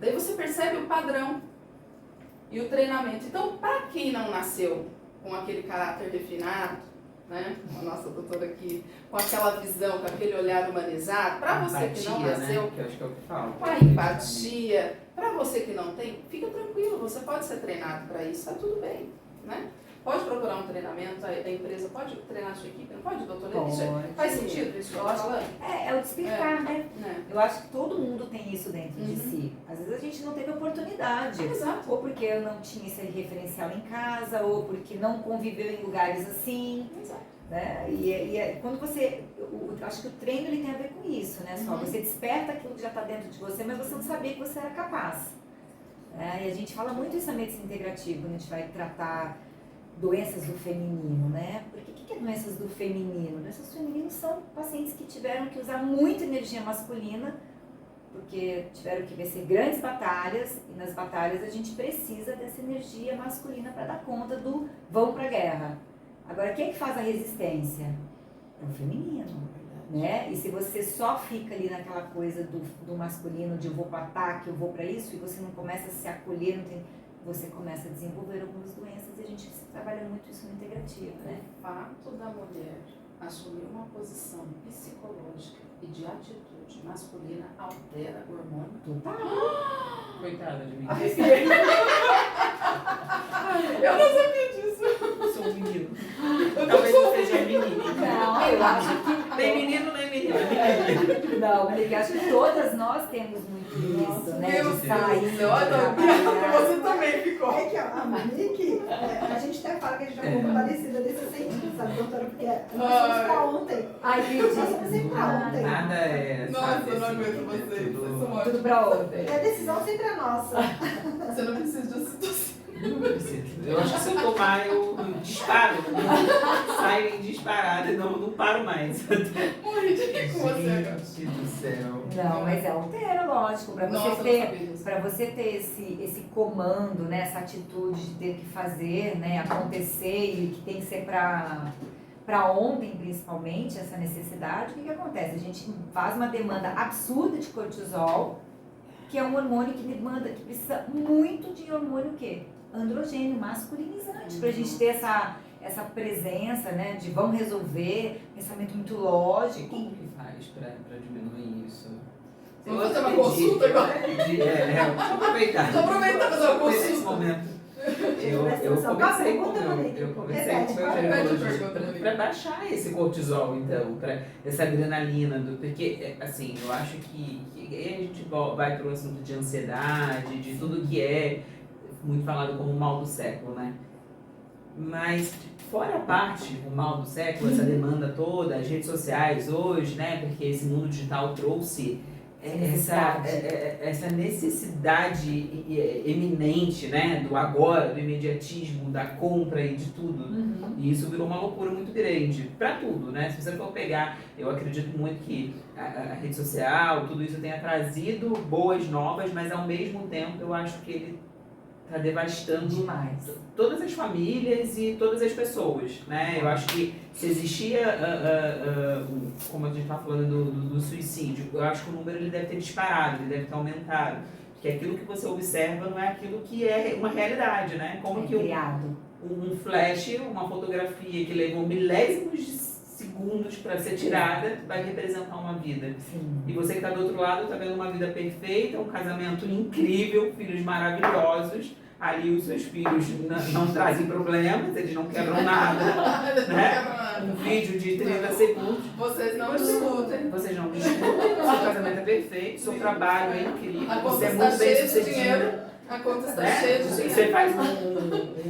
Daí você percebe o padrão e o treinamento. Então, para quem não nasceu com aquele caráter refinado, né? A nossa doutora aqui, com aquela visão, com aquele olhar humanizado, para você que não nasceu, né? Que eu acho que é o que fala. com a empatia, para você que não tem, fica tranquilo, você pode ser treinado para isso, está tudo bem, né? Pode procurar um treinamento, a empresa pode treinar a sua equipe, não pode, doutora? Pode. Isso faz sentido isso que eu estou falando? É o despertar, né? Né? Eu acho que todo mundo tem isso dentro de si. Às vezes a gente não teve oportunidade. Exato. Ou porque eu não tinha esse referencial em casa, ou porque não conviveu em lugares assim. Exato. Né? E quando você... acho que o treino ele tem a ver com isso, né? Só você desperta aquilo que já está dentro de você, mas você não sabia que você era capaz. E a gente fala muito isso na medicina integrativa, quando a gente vai tratar doenças do feminino, né? Porque o que é doenças do feminino? Doenças do feminino são pacientes que tiveram que usar muita energia masculina, porque tiveram que vencer grandes batalhas, e nas batalhas a gente precisa dessa energia masculina para dar conta do vão para a guerra. Agora, quem é que faz a resistência? É o feminino, né? E se você só fica ali naquela coisa do masculino, de eu vou para o ataque, eu vou para isso, e você não começa a se acolher, não tem... você começa a desenvolver algumas doenças e a gente trabalha muito isso no integrativo, né? O fato da mulher assumir uma posição psicológica e de atitude masculina altera o hormônio. Total. Coitada de mim. Eu não sabia disso. Eu sou um menino. Talvez eu seja menino. Não, eu acho que... Nem menino, nem menina. É menino. Não, mas eu acho que todas nós temos muito isso, né? Meu De sair, Deus, de olha, trabalhar. você também ficou. É que a Monique, a gente até fala que a gente vai compadecida desse sentido, sabe, doutora? Porque nós somos pra ontem. Ai, Nós somos sempre pra ontem. Nada é. Nossa, sabe, eu não assim, aguento vocês. Vocês são tudo- ótimos. tudo pra ontem. E a decisão sempre é nossa. Você não precisa de situação. Não preciso. Eu acho que se eu tomar, eu disparo. Saio em disparada e não paro mais. Morri de rir com você agora. Gente do céu. Não, mas altera, lógico, para Nossa, você eu ter... não sabia disso. Para você ter esse comando, né, essa atitude de ter que fazer, né, acontecer e que tem que ser para ontem, principalmente, essa necessidade, o que acontece? A gente faz uma demanda absurda de cortisol, que é um hormônio que demanda, que precisa muito de hormônio o quê? androgênio, masculinizante, pra gente ter essa presença, né, de vamos resolver, pensamento muito lógico. Como que faz pra diminuir isso? Vamos fazer uma consulta agora? Deixa eu aproveitar. Estou aproveitando para fazer uma Nesse consulta. momento. Eu Presta conversei atenção. com o meu Repete, com o repete meu a ginecologista pergunta. para baixar esse cortisol, então, para essa adrenalina, porque, assim, eu acho que aí a gente vai para o assunto de ansiedade, de tudo que é muito falado como o mal do século, né? Mas, fora a parte, o mal do século, essa demanda toda, as redes sociais hoje, né? Porque esse mundo digital trouxe essa necessidade eminente, né? Do agora, do imediatismo, da compra e de tudo. E isso virou uma loucura muito grande para tudo, né? Se você for pegar, eu acredito muito que a rede social, tudo isso tenha trazido boas novas, mas ao mesmo tempo eu acho que ele está devastando Demais. todas as famílias e todas as pessoas, né? Eu acho que se existia, como a gente está falando do suicídio, eu acho que o número ele deve ter disparado, ele deve ter aumentado. Porque aquilo que você observa não é aquilo que é uma realidade, né? Como que criado. um flash, uma fotografia que levou milésimos de segundos para ser tirada, vai representar uma vida. Sim. E você que está do outro lado está vendo uma vida perfeita, um casamento incrível, filhos maravilhosos. Ali os seus filhos não trazem problemas, eles não quebram nada, né? Um vídeo de 30 segundos. Vocês não discutem. Vocês não discutem, seu casamento é perfeito, seu trabalho é incrível, A conta você é está muito bem cheia de sucedido. dinheiro. A conta está Né? cheia de Você dinheiro. faz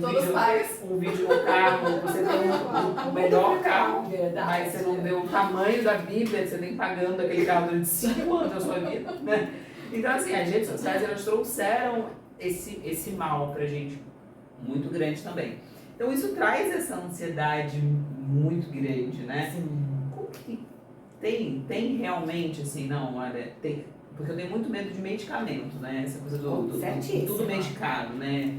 Todos pagos. um vídeo no carro, você tem o melhor carro, mas você não vê o tamanho da Bíblia, você vem pagando aquele carro durante 5 anos da sua vida, né? Então, assim, as redes sociais, elas trouxeram esse mal pra gente, muito grande também. Então, isso traz essa ansiedade muito grande, né? Sim. Como que tem realmente, assim, não, olha, tem... Porque eu tenho muito medo de medicamento, né? Essa coisa do Certíssimo. tudo medicado, né?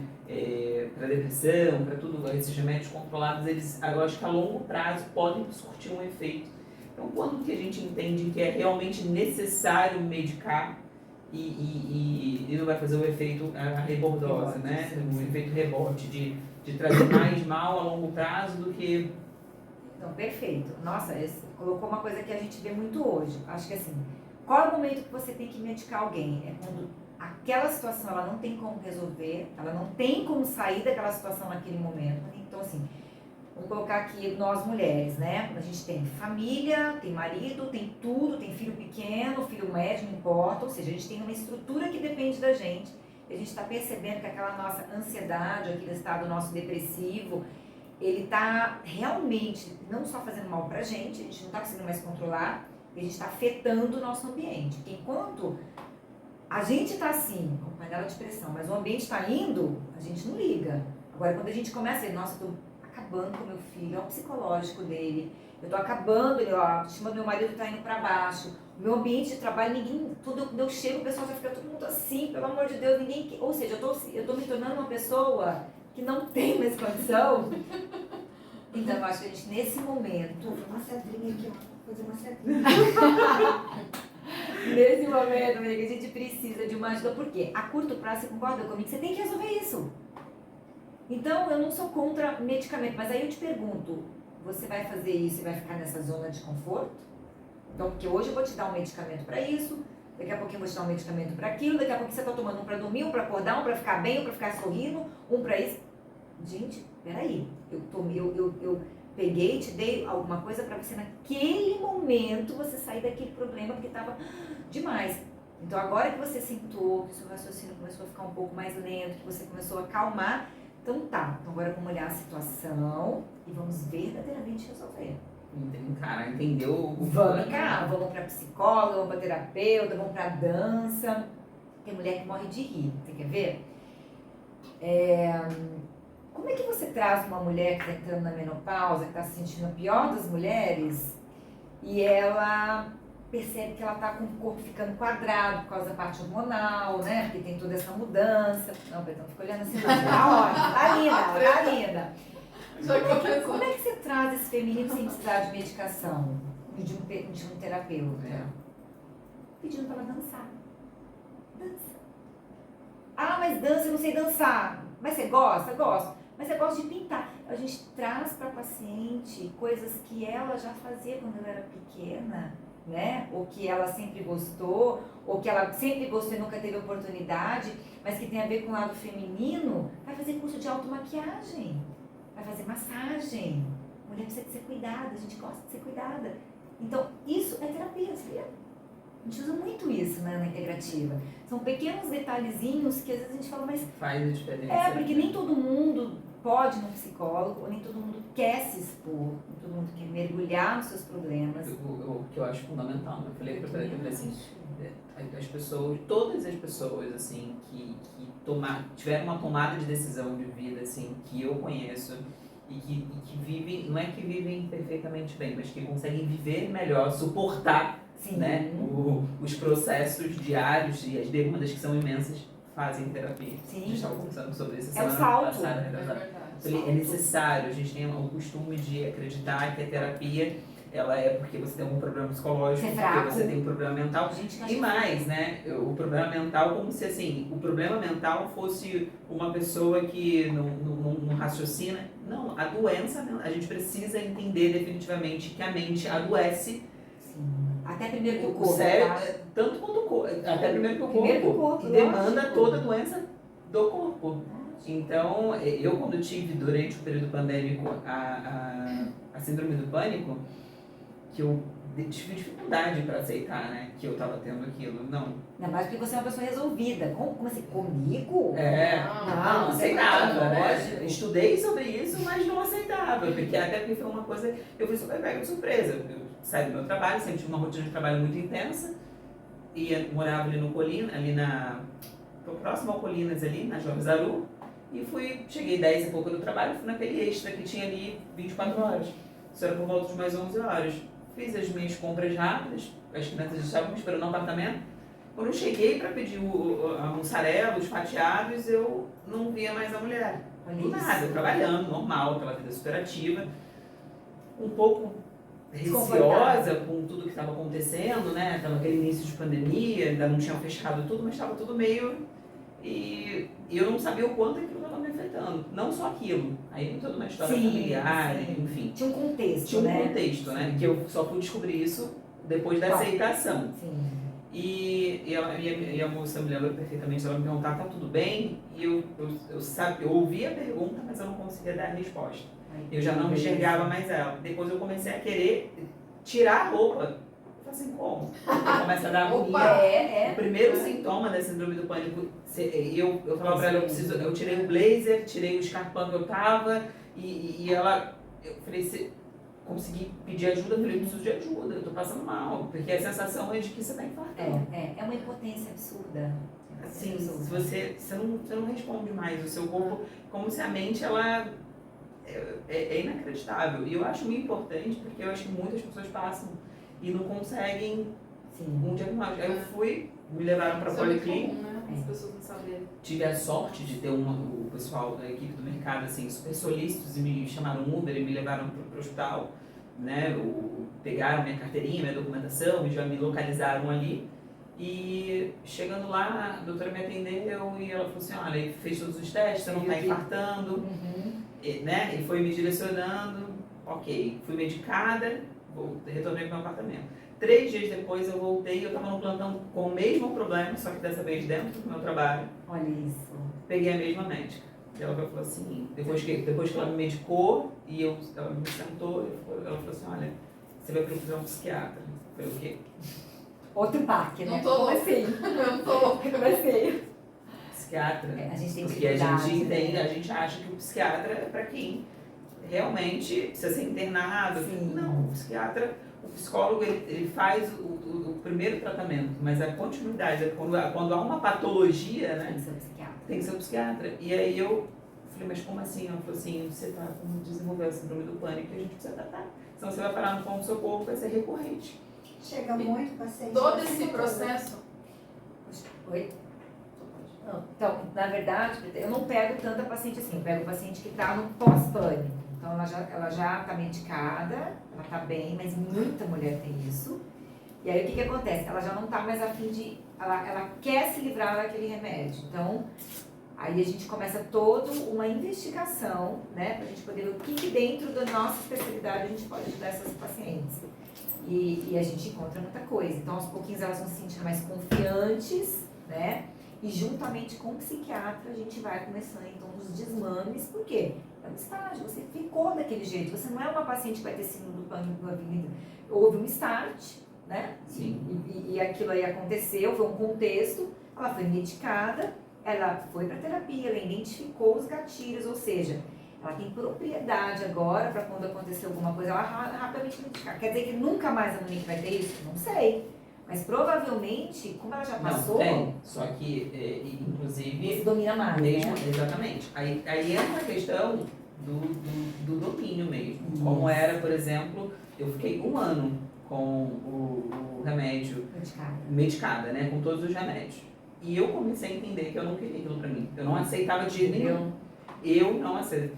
Para depressão, para tudo, esses remédios controlados, eles, eu acho que a longo prazo podem surtir um efeito. Então, quando que a gente entende que é realmente necessário medicar e não vai fazer o efeito a rebordose, né? O efeito rebote de trazer mais mal a longo prazo do que... Então, perfeito. Nossa, colocou uma coisa que a gente vê muito hoje. Acho que assim, qual é o momento que você tem que medicar alguém? É quando aquela situação ela não tem como resolver, ela não tem como sair daquela situação naquele momento. Então, assim, vamos colocar aqui nós mulheres, né? A gente tem família, tem marido, tem tudo, tem filho pequeno, filho médio, não importa. Ou seja, a gente tem uma estrutura que depende da gente. E a gente está percebendo que aquela nossa ansiedade, aquele estado nosso depressivo, ele está realmente não só fazendo mal pra gente não está conseguindo mais controlar, e a gente está afetando o nosso ambiente. Porque enquanto a gente está assim, com panela de pressão, mas o ambiente está indo, a gente não liga. Agora, quando a gente começa a dizer, nossa, eu estou acabando com o meu filho, é o psicológico dele, eu estou acabando, a autoestima do meu marido está indo para baixo, o meu ambiente de trabalho, ninguém, quando eu chego, o pessoal já fica todo mundo assim, pelo amor de Deus, ninguém, ou seja, eu estou me tornando uma pessoa que não tem mais condição. Então, eu acho que a gente, nesse momento... Vou fazer uma cedrinha aqui, ó. Vou fazer uma cedrinha. Nesse momento, amiga, a gente precisa de uma ajuda. Por quê? A curto prazo, você concorda comigo? Você tem que resolver isso. Então, eu não sou contra medicamento, mas aí eu te pergunto, você vai fazer isso e vai ficar nessa zona de conforto? Então, porque hoje eu vou te dar um medicamento para isso, daqui a pouquinho eu vou te dar um medicamento para aquilo, daqui a pouquinho você está tomando um para dormir, um para acordar, um para ficar bem, um para ficar sorrindo, um para isso. Gente, peraí, eu peguei e te dei alguma coisa para você naquele momento você sair daquele problema porque estava demais. Então agora que você sentou, que o seu raciocínio começou a ficar um pouco mais lento, que você começou a acalmar, então tá, então agora vamos olhar a situação e vamos verdadeiramente resolver. Entendeu? Vamos encarar, vamos para psicóloga, vamos para terapeuta, vamos para dança. Tem mulher que morre de rir, você quer ver? Como é que você traz uma mulher que está entrando na menopausa, que está se sentindo a pior das mulheres, e ela percebe que ela está com o corpo ficando quadrado por causa da parte hormonal, né? Porque tem toda essa mudança. Não, Betão, fica olhando assim, não. Tá ótimo, tá linda, tá linda. Como é que você traz esse feminino sem precisar de medicação? De um terapeuta? Pedindo para ela dançar. Dança. Ah, mas dança, eu não sei dançar. Mas você gosta? Gosto. Mas você gosta de pintar. A gente traz para a paciente coisas que ela já fazia quando ela era pequena, né? Ou que ela sempre gostou, ou que ela sempre gostou e nunca teve oportunidade, mas que tem a ver com o lado feminino. Vai fazer curso de automaquiagem, vai fazer massagem. Mulher precisa de ser cuidada, a gente gosta de ser cuidada. Então, isso é terapia, sabia? A gente usa muito isso, né, na integrativa. São pequenos detalhezinhos que às vezes a gente fala, mas... Faz a diferença. É, porque nem todo mundo pode ir no psicólogo, ou nem todo mundo quer se expor, nem todo mundo quer mergulhar nos seus problemas. O que eu acho fundamental, né? Eu falei pra ela, eu falei assim, as pessoas, todas as pessoas, assim, que tiveram uma tomada de decisão de vida, assim, que eu conheço, e que vivem, não é que vivem perfeitamente bem, mas que conseguem viver melhor, suportar, Sim. né, os processos diários e as demandas que são imensas, fazem terapia. Sim. A gente estava conversando sobre isso É o semana salto. passada, É né? verdade. É necessário, a gente tem o costume de acreditar que a terapia, ela é porque você tem um problema psicológico, Você é porque fraco. você tem um problema mental. A gente E mais, né? O problema mental, como se assim, o problema mental fosse uma pessoa que não raciocina. Não, a doença, a gente precisa entender definitivamente que a mente adoece. Sim. Até primeiro que o O corpo, cérebro, tá? tanto quanto o corpo, até primeiro que o corpo, Primeiro que o corpo, e demanda lógico. toda a doença do corpo. Então, eu quando tive durante o período pandêmico a síndrome do pânico, que eu tive dificuldade para aceitar, né, que eu estava tendo aquilo. Não. Ainda mais porque você é uma pessoa resolvida. Como assim? Comigo? Não aceitava, não, né? lógico. Estudei sobre isso, mas não aceitava, porque até porque foi uma coisa, eu fui super pega de surpresa. Eu saí do meu trabalho, sempre tive uma rotina de trabalho muito intensa, morava ali no Colina, próximo ao Colinas ali, na Jorge Zaru, e cheguei 10 e pouco do trabalho, fui naquele extra que tinha ali 24 horas. Isso era por volta de mais 11 horas. Fiz as minhas compras rápidas, as crianças estavam me esperando no apartamento. Quando eu cheguei para pedir a mussarela, os fatiados, eu não via mais a mulher. Olha Do nada, isso. trabalhando, normal, aquela vida superativa. Um pouco Desconfortável. receosa com tudo que estava acontecendo, né? Estava aquele início de pandemia, ainda não tinham fechado tudo, mas estava tudo meio... E eu não sabia o quanto aquilo estava me afetando. Não só aquilo. Aí tem toda uma história Sim, familiar, sim. enfim. Tinha um contexto, Tinha um né? contexto, né? Que eu só fui descobrir isso depois da Claro. aceitação. Sim. E a moça me lembra perfeitamente, ela me perguntava, tá tudo bem? E eu ouvi a pergunta, mas eu não conseguia dar a resposta. Eu já não enxergava mais ela. Depois eu comecei a querer tirar a roupa. Eu falei assim, como? Porque começa a dar agonia. O primeiro sintoma da síndrome do pânico, eu falava pra ela, eu tirei o blazer, tirei o escarpão que eu tava, e ela, eu falei, consegui pedir ajuda, eu falei, eu preciso de ajuda, eu tô passando mal, porque a sensação é de que você tá infartando. É uma impotência absurda. Assim, se você não responde mais, o seu corpo, como se a mente, ela é inacreditável. E eu acho muito importante, porque eu acho que muitas pessoas passam e não conseguem um diagnóstico. Aí eu fui, me levaram para a Policlínica. Comum, né? As pessoas não saberem. Tive a sorte de ter o pessoal da equipe do mercado, assim, super solícitos, e me chamaram no Uber e me levaram para o hospital, né? Pegaram minha carteirinha, minha documentação e já me localizaram ali. E chegando lá, a doutora me atendeu e ela falou assim, olha, fez todos os testes, você não está infartando, né? E foi me direcionando, ok, fui medicada, retornei para o meu apartamento. 3 dias depois eu voltei, eu estava no plantão com o mesmo problema, só que dessa vez dentro do meu trabalho. Olha isso. Peguei a mesma médica. E ela falou assim, depois que ela me medicou e ela me sentou, ela falou assim, olha, você vai procurar um psiquiatra. Eu falei, o quê? Outro parque, né? Não tô Como assim? Não tô. Como assim? Psiquiatra. A gente tem Porque a dificuldade, gente entende, né? a gente acha que o psiquiatra é para quem realmente precisa ser internado. Sim. Não, o psiquiatra, o psicólogo, ele faz o primeiro tratamento, mas a continuidade, quando há uma patologia, né? Tem que ser um psiquiatra. Tem que ser um psiquiatra. E aí eu falei, mas como assim? Ela falou assim, você está com desenvolver a síndrome do pânico e a gente precisa tratar. Senão você vai parar no pronto-socorro, vai ser recorrente. Chega muito paciente. Todo assim, esse toda. processo. Oi? Não, então, na verdade, eu não pego tanta paciente assim, eu pego paciente que está no pós-pânico. Então, ela já está medicada, ela está bem, mas muita mulher tem isso. E aí, o que acontece? Ela já não está mais a fim de... Ela quer se livrar daquele remédio. Então, Aí a gente começa toda uma investigação, né, para a gente poder ver o que dentro da nossa especialidade a gente pode ajudar essas pacientes. E a gente encontra muita coisa. Então, aos pouquinhos elas vão se sentindo mais confiantes, né? E juntamente com o psiquiatra a gente vai começando então os desmames. Por quê? É um estágio, você ficou daquele jeito. Você não é uma paciente que vai ter síndrome do pânico na vida. Houve um start, né? Sim. E aquilo aí aconteceu, foi um contexto, ela foi medicada, ela foi para terapia, ela identificou os gatilhos, ou seja, ela tem propriedade agora para quando acontecer alguma coisa, ela rapidamente medicar. Quer dizer que nunca mais a Monique vai ter isso? Não sei. Mas provavelmente, como ela já passou, Não, tem. Só que, inclusive... você domina mais, mesmo, né? Exatamente. Aí entra a questão do domínio mesmo. Isso. Como era, por exemplo, eu fiquei 1 ano com o remédio medicada, né? Com todos os remédios. E eu comecei a entender que eu não queria aquilo pra mim. Eu não aceitava de jeito nenhum. Eu não aceito.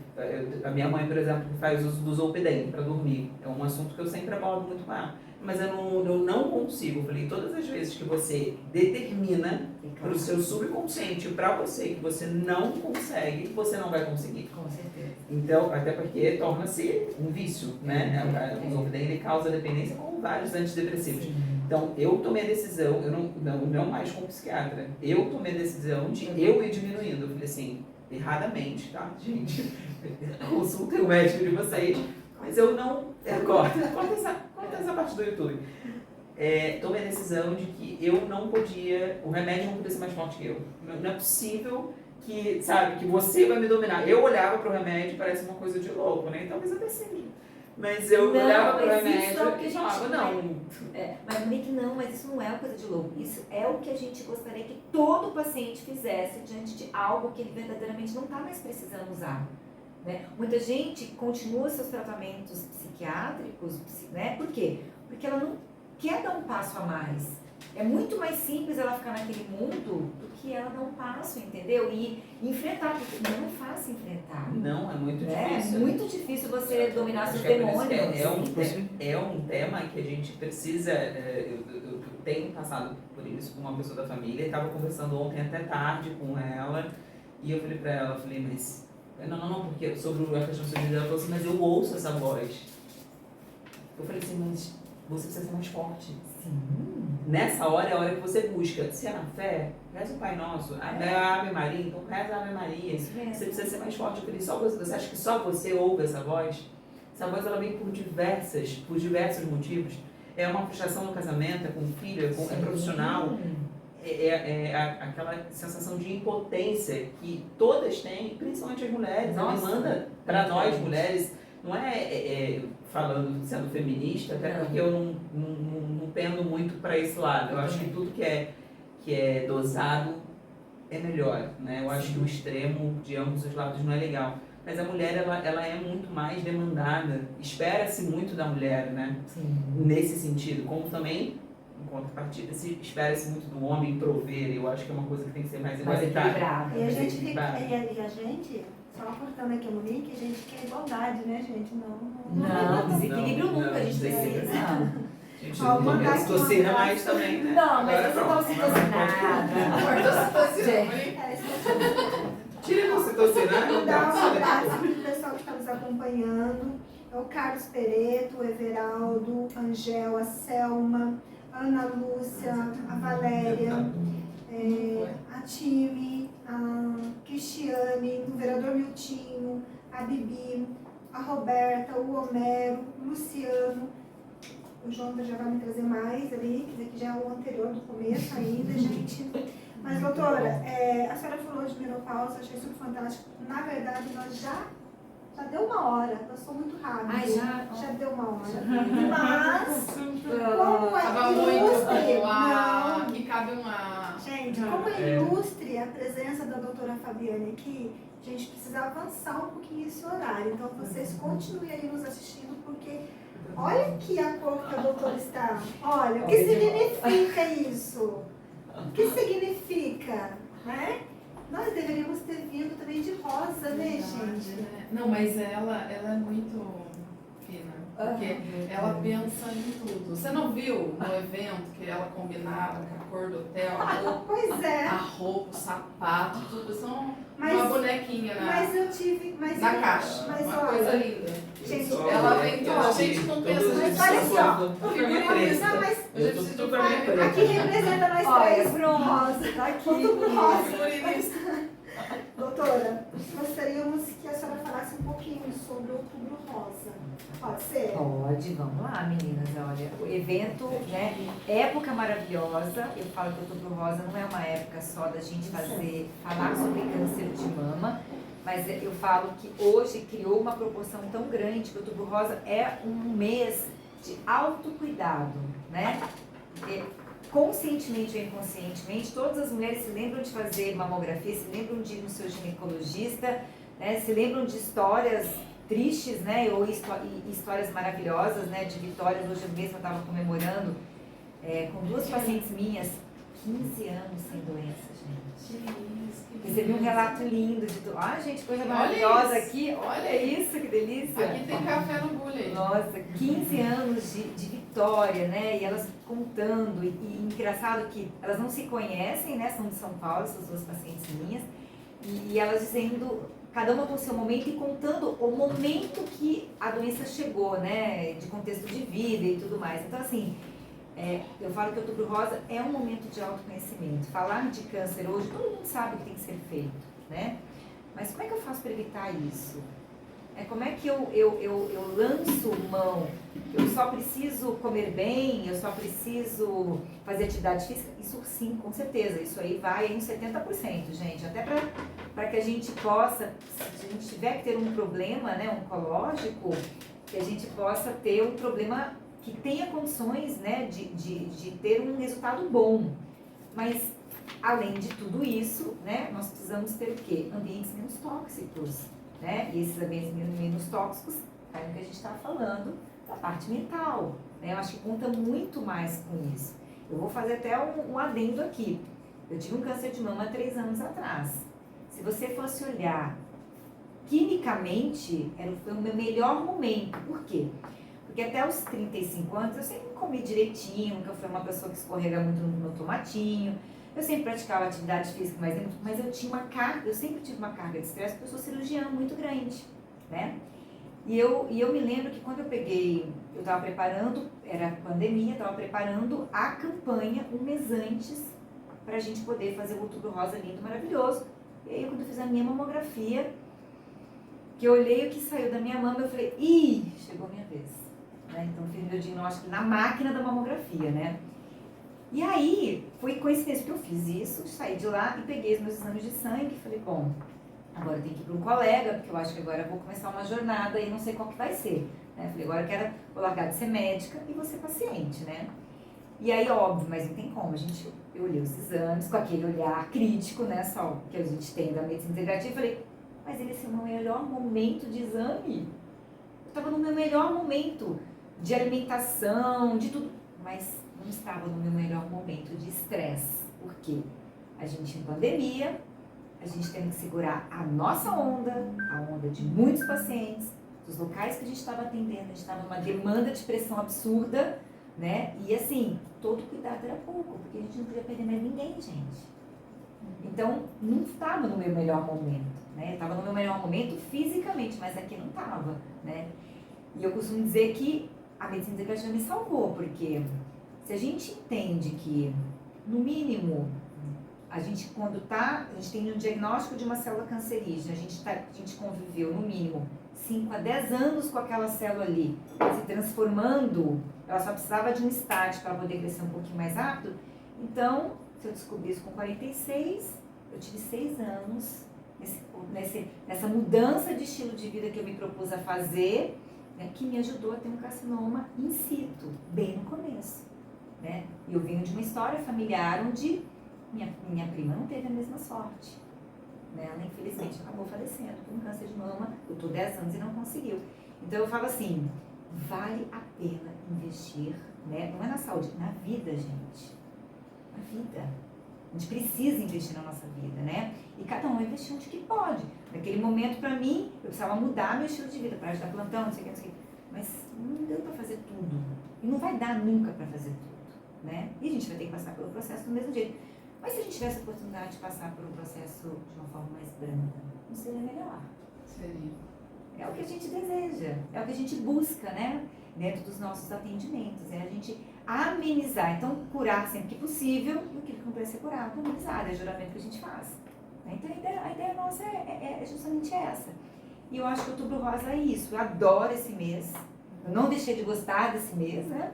A minha mãe, por exemplo, que faz uso do Zolpidem para dormir. É um assunto que eu sempre abordo muito com ela. Mas eu não consigo. Eu falei, todas as vezes que você determina para o seu subconsciente, para você, que você não consegue, você não vai conseguir. Com certeza. Então, até porque torna-se um vício, né? O Zolpidem, ele causa dependência como vários antidepressivos. Então, eu tomei a decisão, eu não mais com psiquiatra, eu tomei a decisão de eu ir diminuindo. Eu falei assim, erradamente, tá, gente? Consultem o médico de vocês, mas eu não... Corta essa parte do YouTube. Tomei a decisão de que eu não podia, o remédio não podia ser mais forte que eu. Não é possível que, sabe, que você vai me dominar. Eu olhava pro remédio, parece uma coisa de louco, né? Talvez até seja. Mas eu olhava pro remédio e falava, não. Mas Monique, não, mas isso não é uma coisa de louco. Isso é o que a gente gostaria que todo paciente fizesse diante de algo que ele verdadeiramente não está mais precisando usar. Né? Muita gente continua seus tratamentos psiquiátricos, né? Por quê? Porque ela não quer dar um passo a mais. É muito mais simples ela ficar naquele mundo do que ela dar um passo, entendeu? E enfrentar, porque não é fácil enfrentar. Não, é muito difícil. É muito difícil você dominar seus Acho que demônios. É um tema que a gente precisa. Eu tenho passado por isso com uma pessoa da família, estava conversando ontem até tarde com ela, e eu falei pra ela, mas. Não, porque sobre a questão do ela falou assim, mas eu ouço essa voz. Eu falei assim, mas você precisa ser mais forte. Sim. Nessa hora é a hora que você busca. Se é na fé, reza o Pai Nosso. A Ave Maria, então reza a Ave Maria. Isso mesmo. Você precisa ser mais forte. Eu falei, você acha que só você ouve essa voz? Essa voz ela vem por diversos motivos. É uma frustração no casamento, é com o filho, é profissional. É aquela sensação de impotência que todas têm, principalmente as mulheres. Ela manda para nós mulheres, não falando, sendo feminista, até porque eu não pendo muito para esse lado. Eu acho que tudo que é dosado é melhor, né? Eu acho que o extremo de ambos os lados não é legal. Mas a mulher, ela é muito mais demandada. Espera-se muito da mulher, né? Sim. Nesse sentido. Como também, em contrapartida, espera-se muito do homem prover. Eu acho que é uma coisa que tem que ser mais igualitária. E a gente, só cortando aqui a Monique, a gente quer igualdade, né, gente? Não, desequilíbrio nunca, a gente precisa. Gente, não citocina mais também, né? Não, mas você não citocina. Tira a citocina. Dá um abraço aqui pro pessoal que está nos acompanhando. É o Carlos Pereto, o Everaldo, a Angel, a Selma, a Ana Lúcia, a Valéria, a Time, a Cristiane, o vereador Miltinho, a Bibi, a Roberta, o Homero, o Luciano. O João já vai me trazer mais ali, que daqui já é o anterior do começo ainda, gente. Mas, doutora, a senhora falou de menopausa, achei super fantástico. Na verdade, nós já deu 1 hora, passou muito rápido. Ai, já deu 1 hora. Mas, como Tava é ilustre, muito aqui cabe uma... Gente, como é ilustre a presença da doutora Fabiane aqui, a gente precisa avançar um pouquinho esse horário. Então, vocês continuem aí nos assistindo, porque olha aqui a cor que a doutora está. Olha, o que significa isso? O que significa, né? Nós deveríamos ter vindo também de rosa, né, gente? Não, mas ela é muito fina. Porque ela pensa em tudo. Você não viu no evento que ela combinava com a cor do hotel, Pois é. a roupa, o sapato, tudo são Mas- uma bonequinha Mas eu tive. na caixa. Mas Uma olha, coisa linda. gente, Ela vem toda, a gente não pensa Mas olha só, figurinha. Não, mas Eu tô super bem preta. aqui representa nós Olha, três. pronto, Rosa. tá aqui. Tudo rosa. Figurinista. Doutora, gostaríamos que a senhora falasse um pouquinho sobre o Outubro Rosa. Pode ser? Pode, vamos lá, meninas. Olha, o evento, né? Época maravilhosa. Eu falo que o Outubro Rosa não é uma época só da gente falar sobre câncer de mama, mas eu falo que hoje criou uma proporção tão grande que o Outubro Rosa é um mês de autocuidado, né? Porque conscientemente ou inconscientemente, todas as mulheres se lembram de fazer mamografia, se lembram de ir no seu ginecologista, né? Se lembram de histórias tristes, né, ou histórias maravilhosas, né, de vitórias. Hoje mesmo eu estava comemorando com duas pacientes minhas, 15 anos sem doença, gente. Recebi um relato lindo de tudo. Ah, gente, coisa maravilhosa aqui. Olha isso, que delícia. Aqui tem café no bule. Nossa, 15 anos de vitória, né, e elas contando, e engraçado que elas não se conhecem, né, são de São Paulo, essas duas pacientes minhas, e elas dizendo, cada uma com o seu momento e contando o momento que a doença chegou, né, de contexto de vida e tudo mais. Então, assim, eu falo que o Outubro Rosa é um momento de autoconhecimento. Falar de câncer hoje, todo mundo sabe o que tem que ser feito, né? Mas como é que eu faço para evitar isso? Como é que eu lanço mão? Eu só preciso comer bem, eu só preciso fazer atividade física? Isso sim, com certeza. Isso aí vai em 70%, gente. Até para que a gente possa, se a gente tiver que ter um problema, né, oncológico, que a gente possa ter um problema que tenha condições, né, de ter um resultado bom. Mas, além de tudo isso, né, nós precisamos ter o quê? Ambientes menos tóxicos. Né? E esses ambientes menos tóxicos, é o que a gente está falando da parte mental. Né? Eu acho que conta muito mais com isso. Eu vou fazer até um adendo aqui. Eu tive um câncer de mama há 3 anos atrás. Se você fosse olhar quimicamente, foi o meu melhor momento. Por quê? Porque até os 35 anos eu sempre comi direitinho, nunca fui uma pessoa que escorrega muito no tomatinho. Eu sempre praticava atividade física, mas eu tinha uma carga, eu sempre tive uma carga de estresse, porque eu sou cirurgiã muito grande, né? E eu me lembro que quando eu estava preparando, era pandemia, estava preparando a campanha um mês antes, para a gente poder fazer o Outubro Rosa lindo, maravilhoso. E aí, quando eu fiz a minha mamografia, que eu olhei o que saiu da minha mama, eu falei, chegou a minha vez. Né? Então, fiz meu diagnóstico na máquina da mamografia, né? E aí, foi coincidência que eu fiz isso, saí de lá e peguei os meus exames de sangue e falei, bom, agora eu tenho que ir para um colega, porque eu acho que agora eu vou começar uma jornada e não sei qual que vai ser. Né? Falei, agora vou largar de ser médica e vou ser paciente, né? E aí, óbvio, mas não tem como, eu olhei os exames com aquele olhar crítico, né, só que a gente tem da medicina integrativa, e falei, mas esse é o meu melhor momento de exame. Eu estava no meu melhor momento de alimentação, de tudo, mas não estava no meu melhor momento de estresse. Por quê? A gente em pandemia, a gente tendo que segurar a nossa onda, a onda de muitos pacientes, dos locais que a gente estava atendendo, a gente estava numa demanda de pressão absurda, né? E assim, todo cuidado era pouco, porque a gente não podia perder mais ninguém, gente. Então, não estava no meu melhor momento, né? Eu estava no meu melhor momento fisicamente, mas aqui não estava, né? E eu costumo dizer que a medicina integrativa me salvou, porque se a gente entende que, no mínimo, a gente tem um diagnóstico de uma célula cancerígena, a gente conviveu, no mínimo, 5 a 10 anos com aquela célula ali, se transformando, ela só precisava de um estágio para poder crescer um pouquinho mais rápido. Então, se eu descobri isso com 46, eu tive 6 anos nessa mudança de estilo de vida que eu me propus a fazer, né, que me ajudou a ter um carcinoma in situ, bem no começo. Né? E eu venho de uma história familiar onde minha prima não teve a mesma sorte. Né? Ela, infelizmente, acabou falecendo com câncer de mama. Eu estou 10 anos e não conseguiu. Então, eu falo assim, vale a pena investir, né? Não é na saúde, na vida, gente. Na vida. A gente precisa investir na nossa vida, né? E cada um investir onde que pode. Naquele momento, para mim, eu precisava mudar meu estilo de vida, para ajudar plantão, não sei o que. mas não deu para fazer tudo. E não vai dar nunca para fazer tudo, né? E a gente vai ter que passar pelo processo do mesmo jeito. Mas se a gente tivesse a oportunidade de passar por um processo de uma forma mais branda, não seria melhor? Seria. É o que a gente deseja, é o que a gente busca, né? Dentro dos nossos atendimentos, é a gente amenizar. Então, curar sempre que possível, e o que não precisa ser curado, amenizar, é o juramento que a gente faz. Então, a ideia nossa é justamente essa. E eu acho que o Outubro Rosa é isso. Eu adoro esse mês. Eu não deixei de gostar desse mês, né?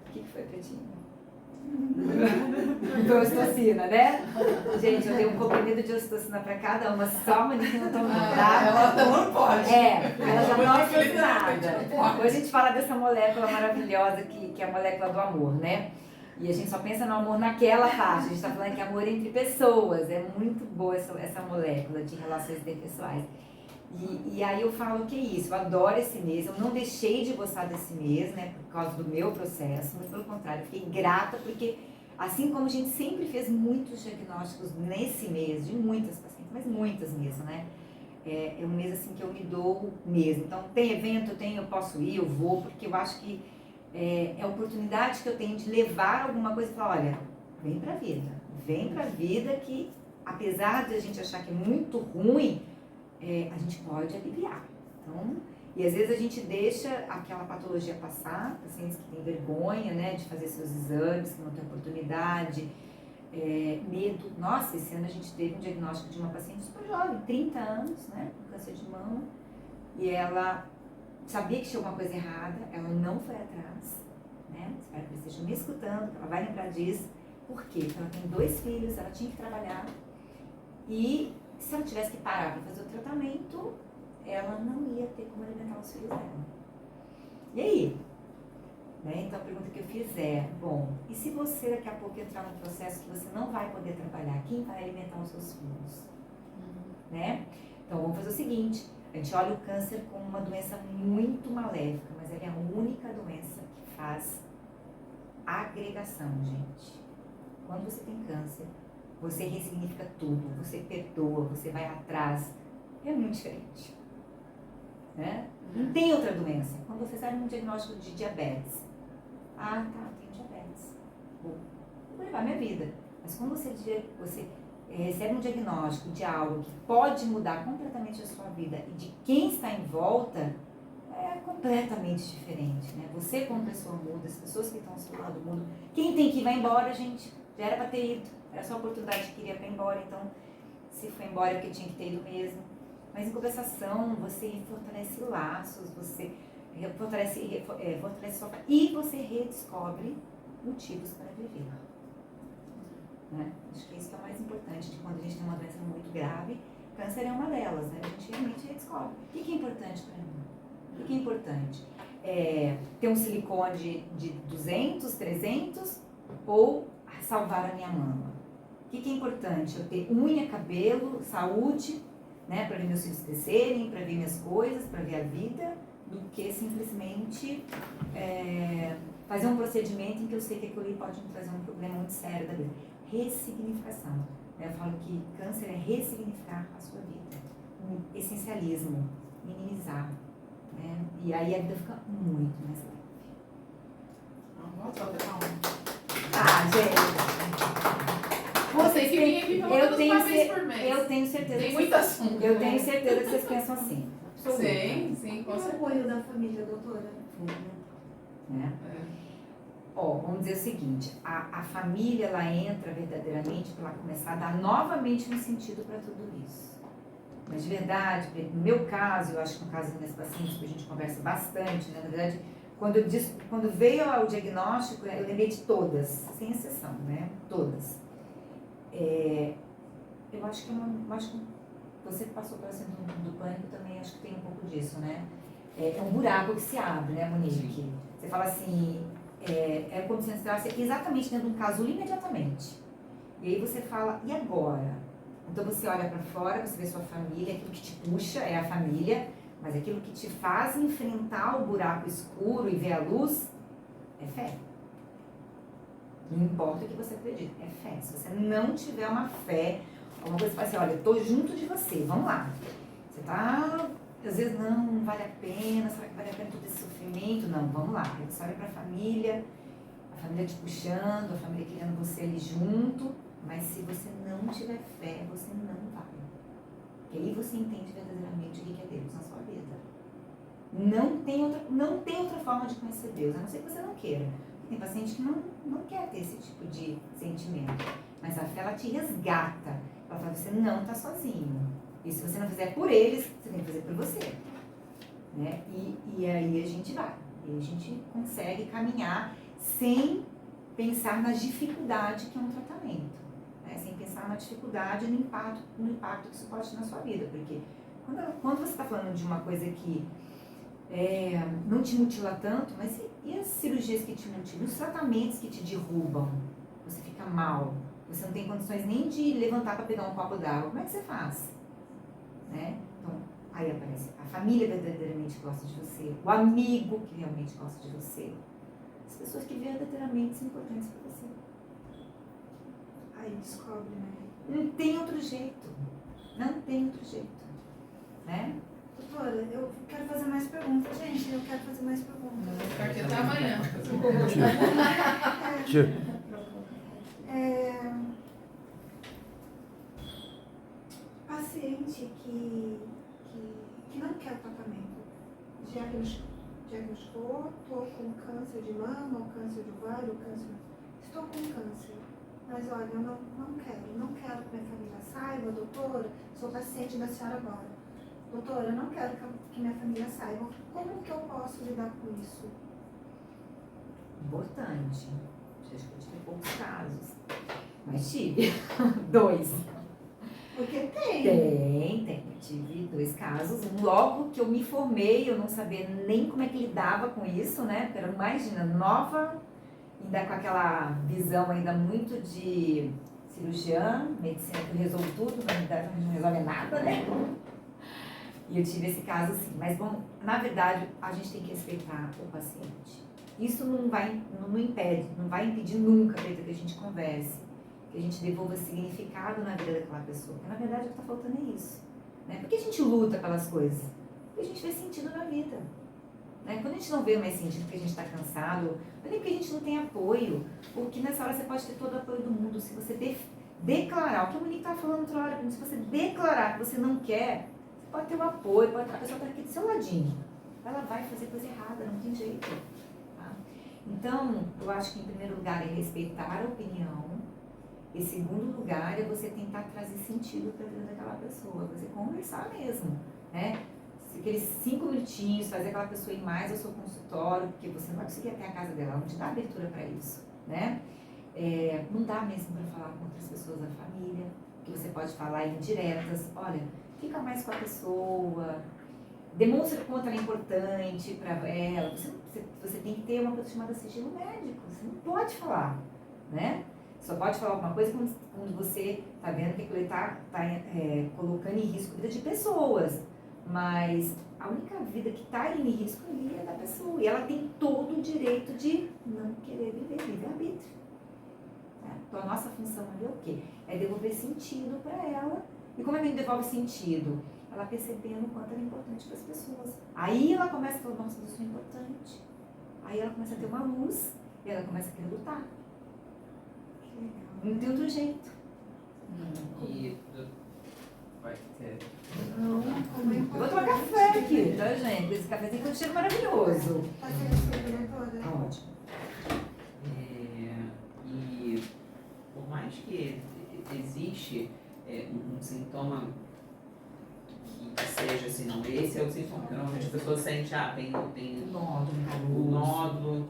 O que foi, Pretinho? Ocitocina, né? Gente, eu dei um comprimido de ocitocina pra cada uma, só uma que não tomou, tá? Ela não pode. Ela já não é nada. Hoje a gente fala dessa molécula maravilhosa que é a molécula do amor, né? E a gente só pensa no amor naquela parte. A gente tá falando que amor é entre pessoas. É muito boa essa molécula de relações interpessoais. E aí eu falo que é isso, eu adoro esse mês, eu não deixei de gostar desse mês, né, por causa do meu processo, muito pelo contrário, fiquei grata porque, assim como a gente sempre fez muitos diagnósticos nesse mês, de muitas pacientes, mas muitas mesmo, né, é um mês assim que eu me dou mesmo. Então tem evento, eu posso ir, eu vou, porque eu acho que é a oportunidade que eu tenho de levar alguma coisa e falar, olha, vem pra vida que apesar de a gente achar que é muito ruim, a gente pode aliviar. Então, e às vezes a gente deixa aquela patologia passar, pacientes que têm vergonha, né, de fazer seus exames, que não têm oportunidade, medo. Nossa, esse ano a gente teve um diagnóstico de uma paciente super jovem, 30 anos, né, com câncer de mama, e ela sabia que tinha alguma coisa errada, ela não foi atrás, né, espero que vocês estejam me escutando, ela vai lembrar disso. Por quê? Porque ela tem 2 filhos, ela tinha que trabalhar, e se ela tivesse que parar para fazer o tratamento, ela não ia ter como alimentar os filhos dela. E aí? Né? Então a pergunta que eu fiz é, bom, e se você daqui a pouco entrar num processo que você não vai poder trabalhar, quem vai alimentar os seus filhos? Né? Então vamos fazer o seguinte, a gente olha o câncer como uma doença muito maléfica, mas ela é a única doença que faz agregação, gente. Quando você tem câncer, você ressignifica tudo, você perdoa, você vai atrás. É muito diferente. Né? Não tem outra doença. Quando você sai um diagnóstico de diabetes. Ah, tá, tenho diabetes. Vou levar minha vida. Mas quando você recebe um diagnóstico de algo que pode mudar completamente a sua vida e de quem está em volta, é completamente diferente. Né? Você como pessoa muda, as pessoas que estão ao seu lado mudam. Quem tem que ir vai embora, gente. Já era para ter ido. Era só a oportunidade que queria para ir embora, então se foi embora é porque tinha que ter ido mesmo. Mas em compensação, você fortalece laços, você fortalece sua... e você redescobre motivos para viver. Né? Acho que isso que é o mais importante de quando a gente tem uma doença muito grave. Câncer é uma delas, né? A gente realmente redescobre. O que é importante para mim? O que é importante? Ter um silicone de 200, 300 ou salvar a minha mama? O que é importante? Eu ter unha, cabelo, saúde, né, para ver meus filhos crescerem, para ver minhas coisas, para ver a vida, do que simplesmente fazer um procedimento em que eu sei que aquilo ali pode me trazer um problema muito sério da vida. Ressignificação. Eu falo que câncer é ressignificar a sua vida. Um essencialismo, minimizar. Né? E aí a vida fica muito mais leve. Gente! Vocês que vêm aqui pelo menos uma vez por mês. Eu tenho certeza. Tem muito assunto. Eu tenho certeza que vocês pensam assim. Sim, E com o certeza. apoio da família, doutora? Né? Vamos dizer o seguinte, a família ela entra verdadeiramente para começar a dar novamente um sentido para tudo isso. Mas de verdade, no meu caso, eu acho que no caso das minhas pacientes, que a gente conversa bastante, né? Na verdade, quando veio o diagnóstico, eu lembrei de todas, sem exceção, né? Todas. Eu acho que você que passou pela síndrome do pânico também acho que tem um pouco disso, né? É um buraco que se abre, né, Monique? Você fala assim, é como se você entrasse exatamente dentro de um casulo imediatamente. E aí você fala, e agora? Então você olha para fora, você vê sua família, aquilo que te puxa é a família, mas aquilo que te faz enfrentar o buraco escuro e ver a luz é fé. Não importa o que você acredita, é fé. Se você não tiver uma fé, alguma coisa que fala assim, olha, eu tô junto de você, vamos lá. Você tá às vezes não vale a pena, será que vale a pena todo esse sofrimento? Não, vamos lá, aí você olha para a família te puxando, a família querendo você ali junto, mas se você não tiver fé, você não vai. E aí você entende verdadeiramente o que é Deus na sua vida. Não tem outra forma de conhecer Deus, a não ser que você não queira. Tem paciente que não quer ter esse tipo de sentimento, mas a fé ela te resgata. Ela fala, você não está sozinho. E se você não fizer por eles, você tem que fazer por você. Né? E aí a gente vai. E a gente consegue caminhar sem pensar na dificuldade que é um tratamento. Né? Sem pensar na dificuldade e no impacto que isso pode ter na sua vida. Porque quando você está falando de uma coisa que não te mutila tanto, mas e as cirurgias que te mutilam? Os tratamentos que te derrubam? Você fica mal. Você não tem condições nem de levantar para pegar um copo d'água. Como é que você faz? Né? Então, aí aparece a família verdadeiramente gosta de você, o amigo que realmente gosta de você, as pessoas que verdadeiramente são importantes para você. Aí descobre, né? Não tem outro jeito. Não tem outro jeito. Né? Doutora, eu quero fazer mais perguntas. Gente, eu quero fazer mais perguntas. Porque até amanhã. Paciente que não quer o tratamento, diagnosticou, estou com câncer de mama, ou câncer de ovário, estou com câncer, mas olha, eu não quero que minha família saiba, doutora, sou paciente da senhora agora. Doutora, eu não quero que minha família saiba. Como que eu posso lidar com isso? Importante. Acho que eu tive poucos casos, mas tive 2. Porque tem. Tem. Eu tive 2 casos. Logo que eu me formei, eu não sabia nem como é que lidava com isso, né? Porque era, imagina, nova, ainda com aquela visão ainda muito de cirurgiã, medicina que resolve tudo, na verdade não resolve nada, né? E eu tive esse caso assim. Mas, bom, na verdade, a gente tem que respeitar o paciente. Isso não vai impedir nunca que a gente converse, que a gente devolva significado na vida daquela pessoa. Porque, na verdade, o que está faltando é isso. Né? Por que a gente luta pelas coisas? Porque a gente vê sentido na vida. Né? Quando a gente não vê mais sentido porque a gente está cansado, não é nem porque a gente não tem apoio, porque nessa hora você pode ter todo o apoio do mundo. Se você declarar, o que o Monique estava falando outra hora, se você declarar que você não quer, você pode ter o apoio, a pessoa está aqui do seu ladinho. Ela vai fazer coisa errada, não tem jeito. Tá? Então, eu acho que em primeiro lugar é respeitar a opinião. Em segundo lugar, é você tentar trazer sentido para a vida daquela pessoa, você conversar mesmo, né? Aqueles 5 minutinhos, fazer aquela pessoa ir mais ao seu consultório, porque você não vai conseguir até a casa dela, ela não te dá abertura para isso, né? Não dá mesmo para falar com outras pessoas da família, que você pode falar em diretas, olha, fica mais com a pessoa, demonstra o quanto ela é importante para ela, você tem que ter uma coisa chamada sigilo médico, você não pode falar, né? Só pode falar alguma coisa quando você está vendo que ele está colocando em risco a vida de pessoas. Mas a única vida que está em risco ali é da pessoa. E ela tem todo o direito de não querer viver, livre-arbítrio. Tá? Então a nossa função ali é o quê? É devolver sentido para ela. E como é que a gente devolve sentido? Ela percebendo o quanto ela é importante para as pessoas. Aí ela começa a falar, nossa, isso é importante. Aí ela começa a ter uma luz e ela começa a querer lutar. Não tem outro jeito. E vai ter. Eu vou tomar café aqui, tá, gente? Esse café tem um cheiro maravilhoso. Tá sendo doutora? Tá ótimo. E por mais que existe um sintoma que seja assim, não, esse é o sintoma, porque normalmente a pessoa sente, tem o nódulo,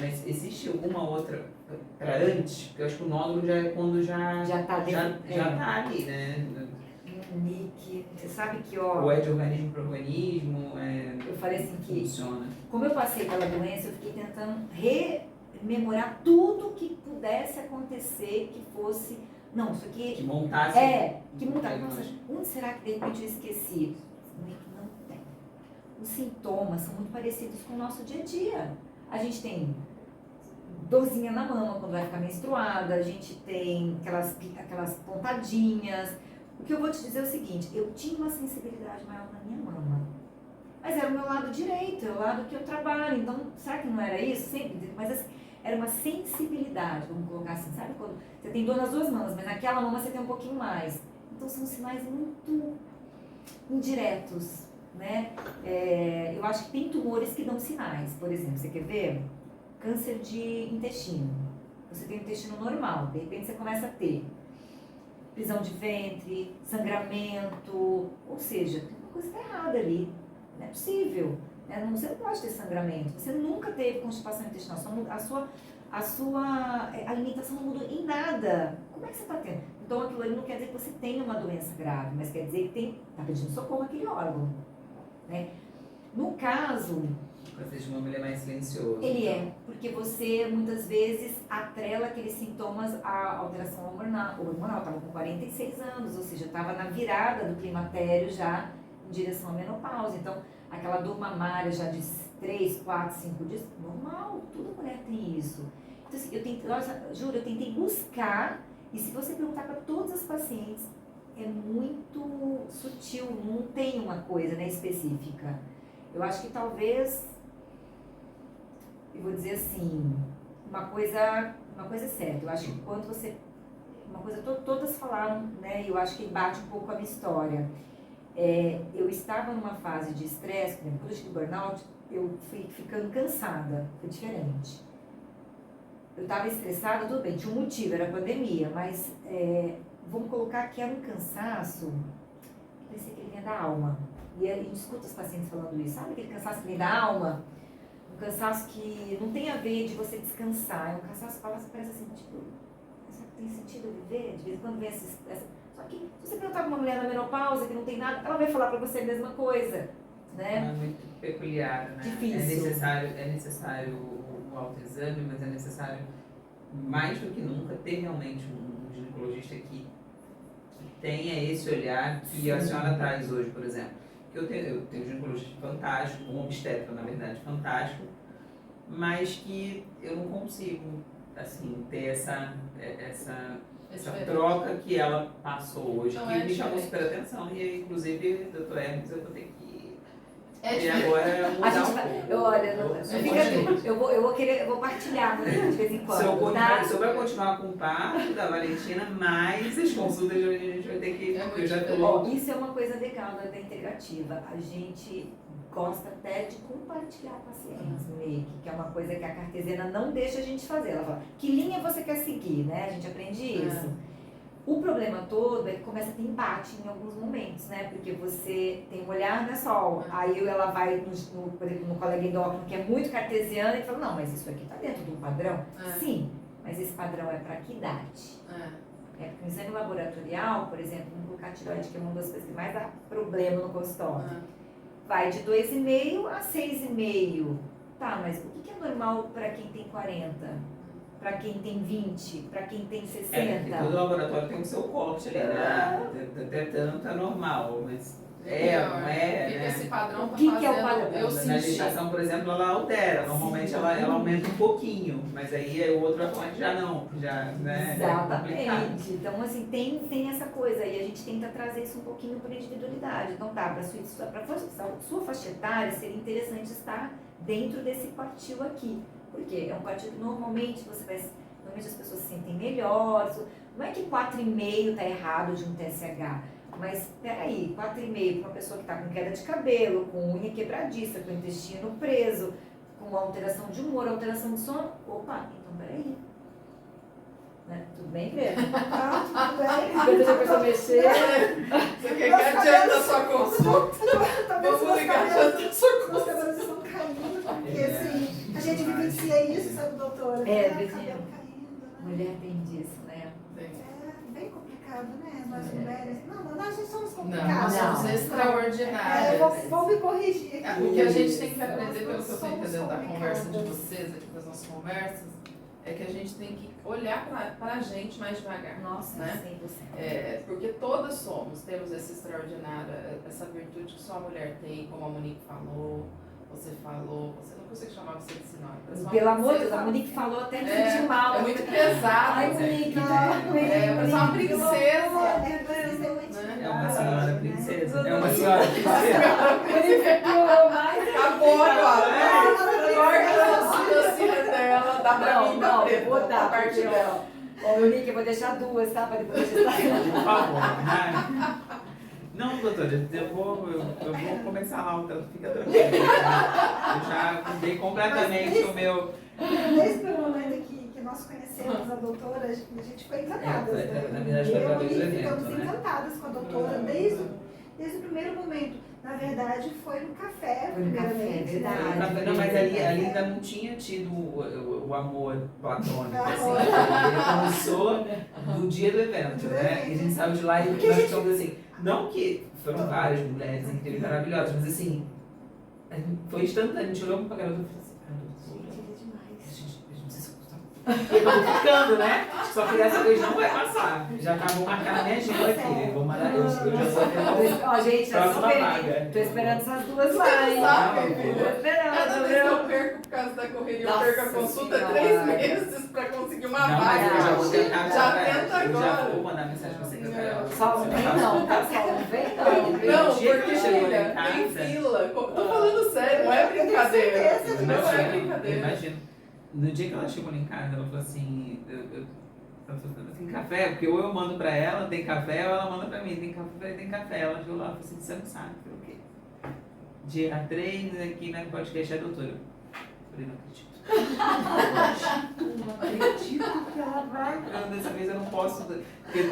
mas existe alguma outra para antes? Porque eu acho que o nódulo já é quando já tá ali, né? Nick, você sabe que, ó... Ou é de organismo para organismo, eu falei assim que, funciona. como eu passei pela doença, eu fiquei tentando rememorar tudo que pudesse acontecer, que fosse... Não, isso aqui... Que montasse... que montasse. Nossa, onde será que de repente eu esqueci? Não tem. Os sintomas são muito parecidos com o nosso dia a dia. A gente tem dorzinha na mama quando vai ficar menstruada, a gente tem aquelas pontadinhas. O que eu vou te dizer é o seguinte, eu tinha uma sensibilidade maior na minha mama. Mas era o meu lado direito, é o lado que eu trabalho. Então, será que não era isso? Sempre, mas assim, era uma sensibilidade, vamos colocar assim, sabe? Quando você tem dor nas duas mãos, mas naquela mão você tem um pouquinho mais. Então, são sinais muito indiretos, né? Eu acho que tem tumores que dão sinais. Por exemplo, você quer ver? Câncer de intestino. Você tem o intestino normal, de repente você começa a ter prisão de ventre, sangramento, ou seja, tem uma coisa que está errada ali. Não é possível. Né? Você não pode ter sangramento. Você nunca teve constipação intestinal. A sua alimentação não mudou em nada. Como é que você está tendo? Então aquilo ali não quer dizer que você tenha uma doença grave, mas quer dizer que está pedindo socorro aquele órgão. Né? No caso... O câncer de mama ele é mais silencioso. Ele é, porque você muitas vezes atrela aqueles sintomas à alteração hormonal. Estava com 46 anos, ou seja, estava na virada do climatério já em direção à menopausa. Então, aquela dor mamária já de 3, 4, 5 dias, normal, toda mulher tem isso. Então, assim, eu tentei buscar, e se você perguntar para todas as pacientes, é muito sutil, não tem uma coisa, né, específica. Eu acho que talvez, eu vou dizer assim, uma coisa é certa, eu acho que quando você, uma coisa todas falaram, né, eu acho que bate um pouco com a minha história. Eu estava numa fase de estresse, por exemplo, quando eu tive burnout, eu fui ficando cansada, foi diferente. Eu estava estressada, tudo bem, tinha um motivo, era a pandemia, mas vamos colocar que era um cansaço, parecia que ele vinha da alma. E a gente escuta os pacientes falando isso, sabe aquele cansaço que vem da alma? Um cansaço que não tem a ver de você descansar, é um cansaço que parece assim, tipo, será que tem sentido eu viver? De vez em quando vem Só que se você perguntar pra uma mulher na menopausa que não tem nada, ela vai falar pra você a mesma coisa, né? É muito peculiar, né? Difícil. É necessário o autoexame, mas é necessário, mais do que nunca, ter realmente um ginecologista que tenha esse olhar que a senhora traz hoje, por exemplo. Eu tenho um ginecologista fantástico, um obstetra, na verdade, fantástico, mas que eu não consigo, assim, ter essa troca que ela passou hoje, Não, que é me chamou diferente. super atenção. E, inclusive, doutor Hermes, eu vou ter que É e diferente. agora mudar A gente um vai, pouco. olha, não fica, eu vou partilhar de vez em Se eu quando, tá? vai continuar com o papo da Valentina, mas as consultas a gente vai ter que... eu já tô... Ó, isso é uma coisa legal da integrativa. A gente gosta até de compartilhar pacientes no MEIC, que é uma coisa que a cartesiana não deixa a gente fazer. Ela fala, que linha você quer seguir, né? A gente aprende isso. O problema todo é que começa a ter empate em alguns momentos, né? Porque você tem um olhar, não é só. Aí ela vai, por exemplo, no colega endócrino, que é muito cartesiana, e fala, não, mas isso aqui tá dentro de um padrão. Sim, mas esse padrão é para que idade? Porque no exame laboratorial, por exemplo, vamos colocar a tireoide, que é uma das coisas que mais dá problema no consultório. Vai de 2,5 a 6,5. Tá, mas o que é normal para quem tem 40? Para quem tem 20, para quem tem 60. Porque todo laboratório tem o seu corte ali, né? Até tanto é normal, mas não é, né? Esse padrão tá O que fazendo, é o padrão? eu Na senti. gestação, por exemplo, ela altera. Normalmente ela aumenta um pouquinho, mas aí o outro atuante já não, né? Exatamente. É complicado. Então, assim, tem essa coisa e a gente tenta trazer isso um pouquinho para a individualidade. Então, tá, para sua faixa etária, seria interessante estar dentro desse quartil aqui. Por quê? É um quartil que normalmente normalmente as pessoas se sentem melhores. Não é que 4,5 tá errado de um TSH, mas peraí, 4,5 para uma pessoa que está com queda de cabelo, com unha quebradiça, com o intestino preso, com alteração de humor, alteração de sono. Opa, então peraí. Né? Tudo bem, Pedro? Tudo bem. Pedro já começou a mexer. Você quer que adianta a sua consulta? Talvez Vamos ligar, adianta a sua os consulta. cabelos estão caindo, porque assim, a gente vivencia isso, sabe, doutora? Vizinho. Cabelo caindo, né? Mulher tem disso, né? É bem complicado, né? Nós mulheres. Não, nós já somos Não, complicadas. nós somos extraordinárias. Vou me corrigir aqui. O que a gente tem que aprender, pelo que eu estou Somos entendendo da conversa de complicadas. vocês, aqui das nossas conversas, é que a gente tem que olhar para a gente mais devagar. Nossa, né? 100%. Porque todas temos essa extraordinária, essa virtude que só a mulher tem, como a Monique falou, você não consigo chamar você de senhora. mas Pelo amor de você Deus, a fala. Monique falou até me sentir mal. É muito pesado. Ai, Monique, É uma princesa. É É uma senhora né? princesa. É uma senhora princesa. Acabou agora. Corta a raciocínio dela, dá pra mim, Não, Preta, vou dar, a parte porque, dela. Ó, Nick, eu vou deixar duas, tá? Pra depois registrar. Por favor, né? Não, doutora, eu vou começar lá o trato, fica tranquilo. Eu já mudei completamente o meu. Desde o momento que nós conhecemos a doutora, a gente foi encantadas. Né? Na verdade, foi através do evento, ficamos né? encantadas com a doutora desde o primeiro momento. Na verdade, foi no café, Foi no café, primeiramente. verdade. Né? Não, mas ali ainda não tinha tido o amor platônico, assim. Ele começou no dia do evento, né? E a gente saiu de lá e nós ficamos assim, não que foram várias mulheres incríveis, maravilhosas, mas assim, foi instantâneo. A gente olhou pra garota e falou assim, Gente, ele é demais. a gente se escuta. E acabou ficando, né? Só que dessa vez não vai passar. Já acabou marcando minha agenda aqui. Vou mandar, eu já vou Ó, gente, já próxima super. vaga. Tô esperando essas duas lá, hein? Sabe, Não, filha? Tô Cada esperando, vez que eu viu? perco por causa da correria, eu Nossa perco a consulta Senhora. 3 meses pra conseguir uma Não, mas vaga. eu já vou tentar Já agora. tenta Eu já agora. vou mandar mensagem pra você que eu quero. Só não vem não, tá? Só não vem não. Não, O dia que porque, ela chegou lá em filha, tem casa- fila. Tô falando sério, não é brincadeira. Eu tenho certeza Não é Eu brincadeira. imagino. No dia que ela chegou lá em casa, ela falou assim, ela falou assim, café, porque ou eu mando pra ela, tem café, ou ela manda pra mim, tem café, tem café. Ela chegou lá e falou assim, você não sabe, eu falei, o quê? Dia 3 aqui na podcast é doutora. Eu falei, não acredito. Não acredito que ela vai. Dessa vez eu não posso, porque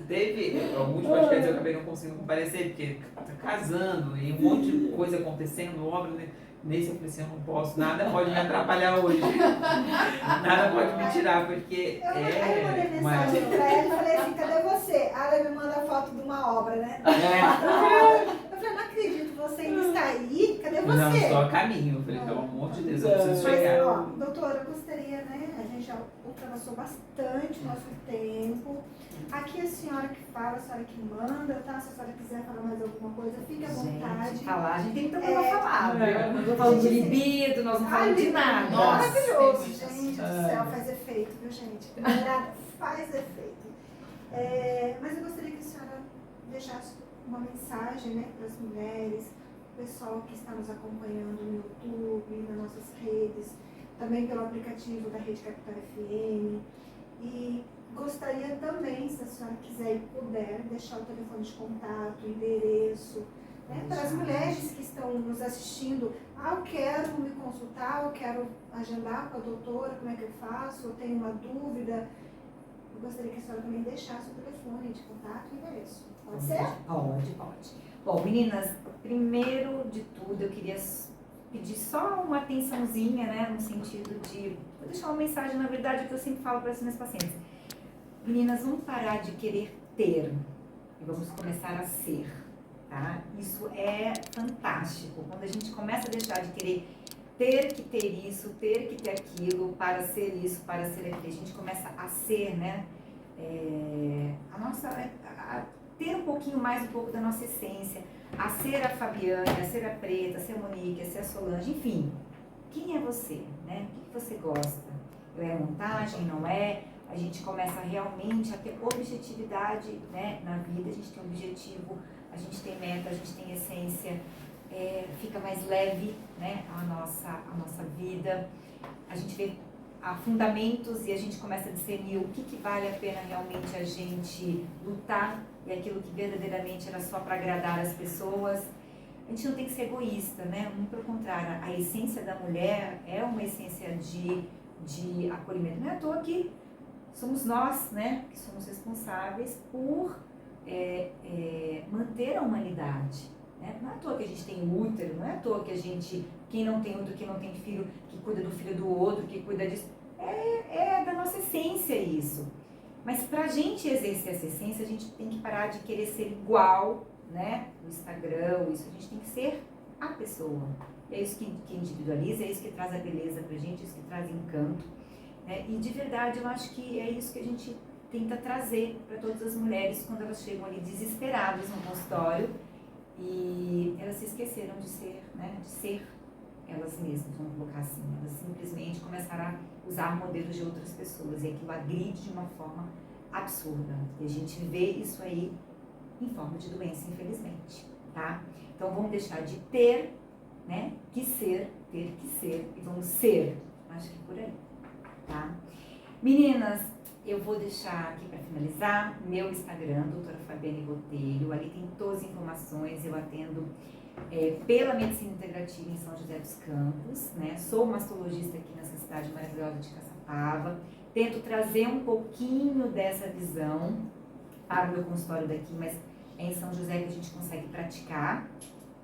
teve alguns podcasts eu acabei não conseguindo comparecer, porque tá casando e um monte de coisa acontecendo, obra, né? Nesse eu falei assim, eu não posso, nada pode me atrapalhar hoje. Nada pode me tirar, porque Aí eu mandei é uma... mensagem pra ela e falei assim, cadê você? Ah, ela me manda a foto de uma obra, né? É. Eu falei, não acredito, você ainda está aí? Cadê você? Não, estou a caminho. Eu falei, pelo amor de Deus, eu preciso Mas, chegar. ó, doutora, eu gostaria, né? A gente já ultrapassou bastante o nosso tempo. Aqui a senhora que fala, a senhora que manda, tá? Se a senhora quiser falar mais alguma coisa, fique à vontade. Gente, falar, a gente tem tanto pra falar, viu? É. Nós não falamos de libido, nós não falamos de nada. Nossa. Maravilhoso, Nossa. gente do céu, faz efeito, viu, gente? Mulherada, faz efeito. Mas eu gostaria que a senhora deixasse uma mensagem, né, para as mulheres, o pessoal que está nos acompanhando no YouTube, nas nossas redes, também pelo aplicativo da Rede Capital FM. E gostaria também, se a senhora quiser e puder, deixar o telefone de contato, o endereço, né, para as mulheres que estão nos assistindo. Ah, eu quero me consultar, eu quero agendar com a doutora, como é que eu faço? Eu tenho uma dúvida. Eu gostaria que a senhora também deixasse o telefone de contato e endereço. Pode ser? Pode. Bom, meninas, primeiro de tudo eu queria pedir só uma atençãozinha, né, no sentido de... Vou deixar uma mensagem, na verdade, que eu sempre falo para as minhas pacientes. Meninas, vamos parar de querer ter e vamos começar a ser, tá? Isso é fantástico. Quando a gente começa a deixar de querer ter que ter isso, ter que ter aquilo, para ser isso, para ser aquilo, a gente começa a ser, né? Ter um pouquinho mais, um pouco da nossa essência, a ser a Fabiane, a ser a Preta, a ser a Monique, a ser a Solange, enfim. Quem é você, né? O que você gosta? É montagem, não é? A gente começa realmente a ter objetividade, né, na vida, a gente tem um objetivo, a gente tem meta, a gente tem essência, fica mais leve, né, a nossa vida, a gente vê fundamentos e a gente começa a discernir o que vale a pena realmente a gente lutar e aquilo que verdadeiramente era só para agradar as pessoas. A gente não tem que ser egoísta, né? Muito pelo contrário, a essência da mulher é uma essência de acolhimento. Não é à toa que somos nós, né, que somos responsáveis por manter a humanidade. Né? Não é à toa que a gente tem útero, não é à toa que a gente, quem não tem útero, quem não tem filho, que cuida do filho do outro, que cuida disso. É da nossa essência isso. Mas para a gente exercer essa essência, a gente tem que parar de querer ser igual, né, no Instagram, isso. A gente tem que ser a pessoa. É isso que individualiza, é isso que traz a beleza pra gente, é isso que traz encanto. E de verdade, eu acho que é isso que a gente tenta trazer para todas as mulheres quando elas chegam ali desesperadas no consultório e elas se esqueceram de ser, né, de ser elas mesmas, vamos colocar assim. Elas simplesmente começaram a usar modelos de outras pessoas e aquilo agride de uma forma absurda. E a gente vê isso aí em forma de doença, infelizmente, tá? Então vamos deixar de ter, né, que ser, ter que ser, e vamos ser. Acho que por aí, tá? Meninas, eu vou deixar aqui para finalizar meu Instagram, doutora Fabiane Botelho. Ali tem todas as informações. Eu atendo pela Medicina Integrativa em São José dos Campos, né? Sou mastologista aqui nessa cidade maravilhosa de Caçapava. Tento trazer um pouquinho dessa visão para o meu consultório daqui, mas é em São José que a gente consegue praticar.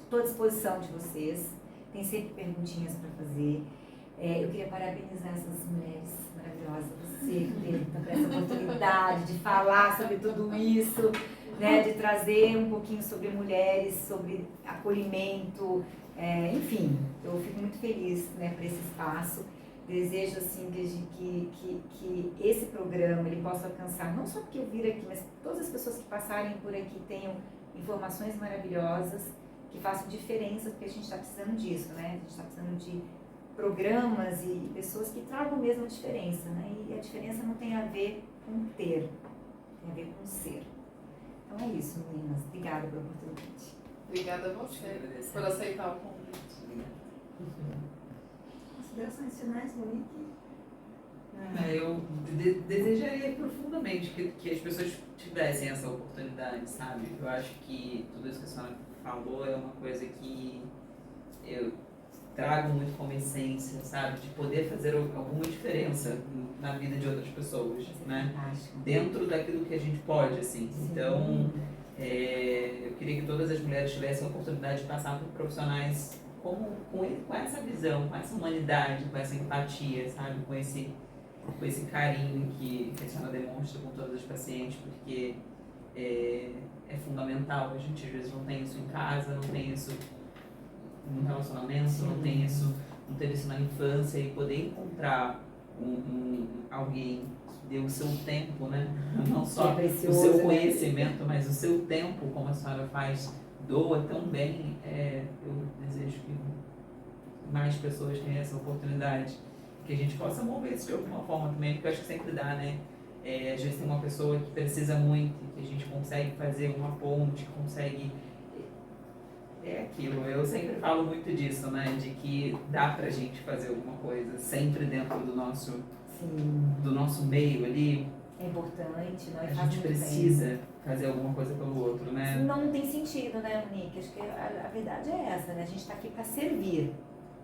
Estou à disposição de vocês. Tem sempre perguntinhas para fazer. Eu queria parabenizar essas mulheres maravilhosas, você que teve essa oportunidade de falar sobre tudo isso, né, de trazer um pouquinho sobre mulheres, sobre acolhimento, enfim, eu fico muito feliz, né, por esse espaço. Desejo assim que esse programa ele possa alcançar, não só porque eu vir aqui, mas todas as pessoas que passarem por aqui tenham informações maravilhosas, que façam diferença, porque a gente está precisando disso, né? A gente está precisando de programas e pessoas que tragam mesmo a diferença, né? E a diferença não tem a ver com ter, tem a ver com ser. Então é isso, meninas. Obrigada pela oportunidade. Obrigada a você por aceitar o convite. Considerações finais, Monique? Eu desejaria profundamente que as pessoas tivessem essa oportunidade, sabe? Eu acho que tudo isso que a senhora falou é uma coisa que eu trago muito como essência, sabe? De poder fazer alguma diferença na vida de outras pessoas, né? Dentro daquilo que a gente pode, assim. Sim. Então, eu queria que todas as mulheres tivessem a oportunidade de passar por profissionais com essa visão, com essa humanidade, com essa empatia, sabe? Com esse carinho que a senhora demonstra com todas as pacientes, porque é fundamental. A gente às vezes não tem isso em casa, não tem isso no relacionamento, não tem isso, não teve isso na infância, e poder encontrar alguém que deu o seu tempo, né? Não só o seu conhecimento, mas o seu tempo, como a senhora faz, doa tão bem. Eu desejo que mais pessoas tenham essa oportunidade, que a gente possa mover isso de alguma forma também, porque eu acho que sempre dá, né? Às vezes tem uma pessoa que precisa muito, que a gente consegue fazer uma ponte, consegue... É aquilo, eu sempre falo muito disso, né? De que dá pra gente fazer alguma coisa, sempre dentro do nosso meio ali. É importante, não é? A gente precisa fazer alguma coisa pelo outro, né? Não tem sentido, né, Monique? Acho que a verdade é essa, né? A gente está aqui para servir,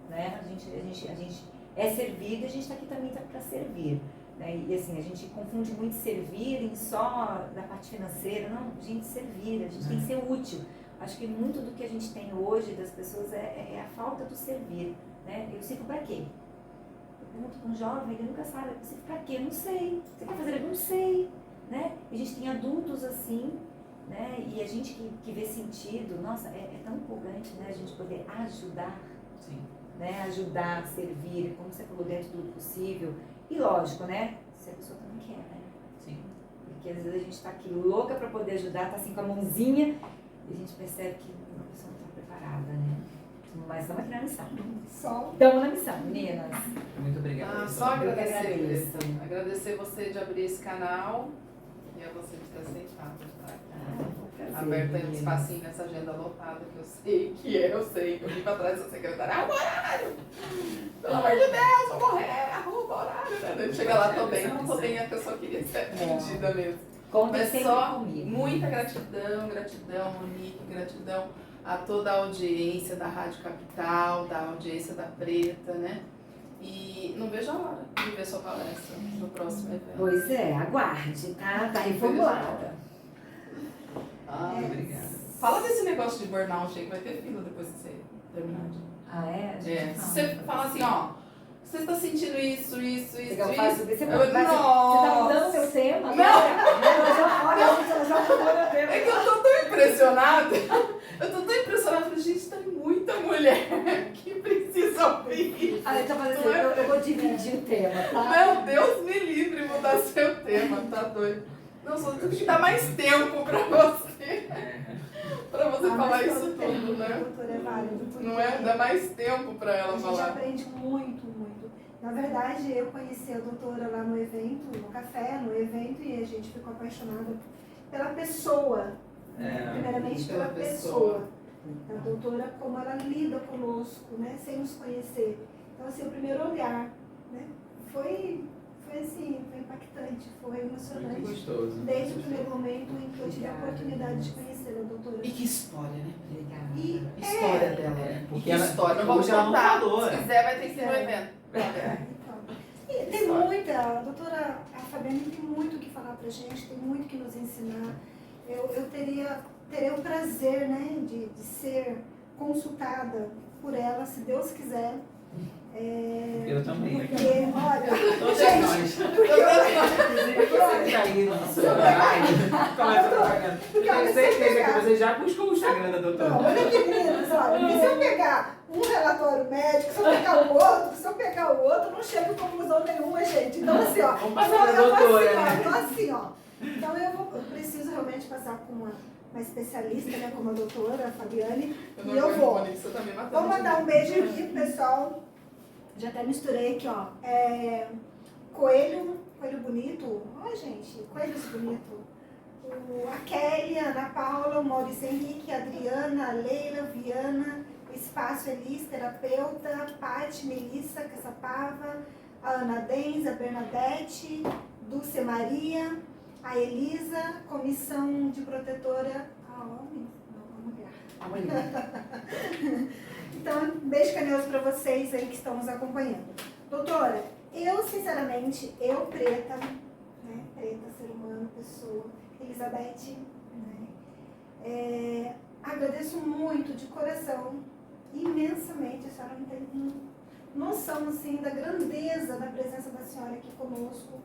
né? A gente é servido e a gente está aqui também para servir. Né? E assim, a gente confunde muito servir em só da parte financeira. Não, a gente servir, a gente tem que ser útil. Acho que muito do que a gente tem hoje das pessoas é a falta do servir, né? Eu sirvo para quê? Eu pergunto para um jovem, ele nunca sabe, eu sirvo para quê? Eu não sei. Você quer fazer? Eu não sei, né? E a gente tem adultos assim, né? E a gente que vê sentido, nossa, é tão empolgante, né? A gente poder ajudar, Sim. né? Ajudar, servir, como você falou, dentro do possível. E lógico, né? Se a pessoa também quer, né? Sim. Porque às vezes a gente está aqui louca para poder ajudar, tá assim com a mãozinha, e a gente percebe que uma pessoa não está preparada, né? Mas estamos aqui na missão. Estamos na missão, meninas. Muito obrigada. Só agradecer. agradeço. Agradecer você de abrir esse canal e a você de ter aceitado. Tá? Prazer, Aberta aí um meninas. espacinho nessa agenda lotada que eu sei. Eu vim pra trás da secretária. Arruma horário! Pelo amor de Deus, vou morrer! Arruma horário! Né? Chega lá também, não tô bem, a pessoa queria ser atendida mesmo. Conta Mas sempre só comigo. muita gratidão, Monique, gratidão a toda a audiência da Rádio Capital, da audiência da Preta, né? E não vejo a hora de ver sua palestra no próximo evento. Pois é, aguarde, tá? Tá reformulada. Muito obrigada. Fala desse negócio de burnout aí, que vai ter fila depois que você terminar de... Ah, é? A gente Se fala. você fala assim, ó, você está sentindo isso, Você quer falar sobre isso? Você Eu- tá Nossa. mudando meu tema? Não. Olha, já mudou meu tema. É que eu tô tão impressionada. Falei, gente, tem muita mulher que precisa ouvir. Ah, então, mas assim, eu vou dividir o tema, tá? Meu Deus me livre mudar seu tema, tá doido? Não, só tem que dar mais tempo pra você. Pra você falar isso tudo, né? Doutora, é válido. porque Não é? Dá mais tempo pra A ela gente falar. aprende muito, muito. Na verdade, eu conheci a doutora lá no evento, no café, no evento, e a gente ficou apaixonada pela pessoa, primeiramente pela pessoa. A doutora, como ela lida conosco, né, sem nos conhecer. Então, assim, o primeiro olhar, né, foi assim, foi impactante, foi emocionante. Muito gostoso. Desde o primeiro momento em que eu tive a oportunidade de conhecer a doutora. E que história, né? Obrigada. E História dela, né? Porque Que ela- história. Não vamos hoje ela não contar. falou, Se né? quiser, vai ter que ir no evento. então, e tem muita, a doutora, a Fabiane tem muito o que falar pra gente, tem muito o que nos ensinar. Eu terei o prazer, né, de ser consultada por ela, se Deus quiser. Eu também. Porque, olha, Todas gente, nós. porque Inclusive, você que tá aí no nosso live, começa a propaganda. Porque olha, Tenho se eu certeza pegar- que você já buscou o Instagram da doutora. Não, olha aqui, meninas, olha, porque se eu pegar um relatório médico, se eu pegar o outro, não chego a conclusão nenhuma, gente. Então, assim, ó. Vamos passar pra eu vou doutora, assim, ó, né? eu tô assim, ó. Então, eu preciso realmente passar com uma especialista, né, como a doutora, a Fabiane, e eu vou. Você tá me matando. Vou mandar um beijo aqui pro pessoal. Já até misturei aqui, ó. Coelho bonito. Ai, gente, coelhos bonito. A Kelly, a Ana Paula, o Maurício Henrique, a Adriana, a Leila, Viana, o Espaço Elis, terapeuta, Paty, Melissa, Caçapava, a Ana Denz, a Bernadette, Dulce Maria, a Elisa, Comissão de Protetora a Homens, não, a Mulher. Então, um beijo carinhoso para vocês aí que estão nos acompanhando. Doutora, eu sinceramente, preta, né, preta, ser humano, pessoa, Elizabeth, né, agradeço muito de coração, imensamente, a senhora não tem noção, assim, da grandeza da presença da senhora aqui conosco,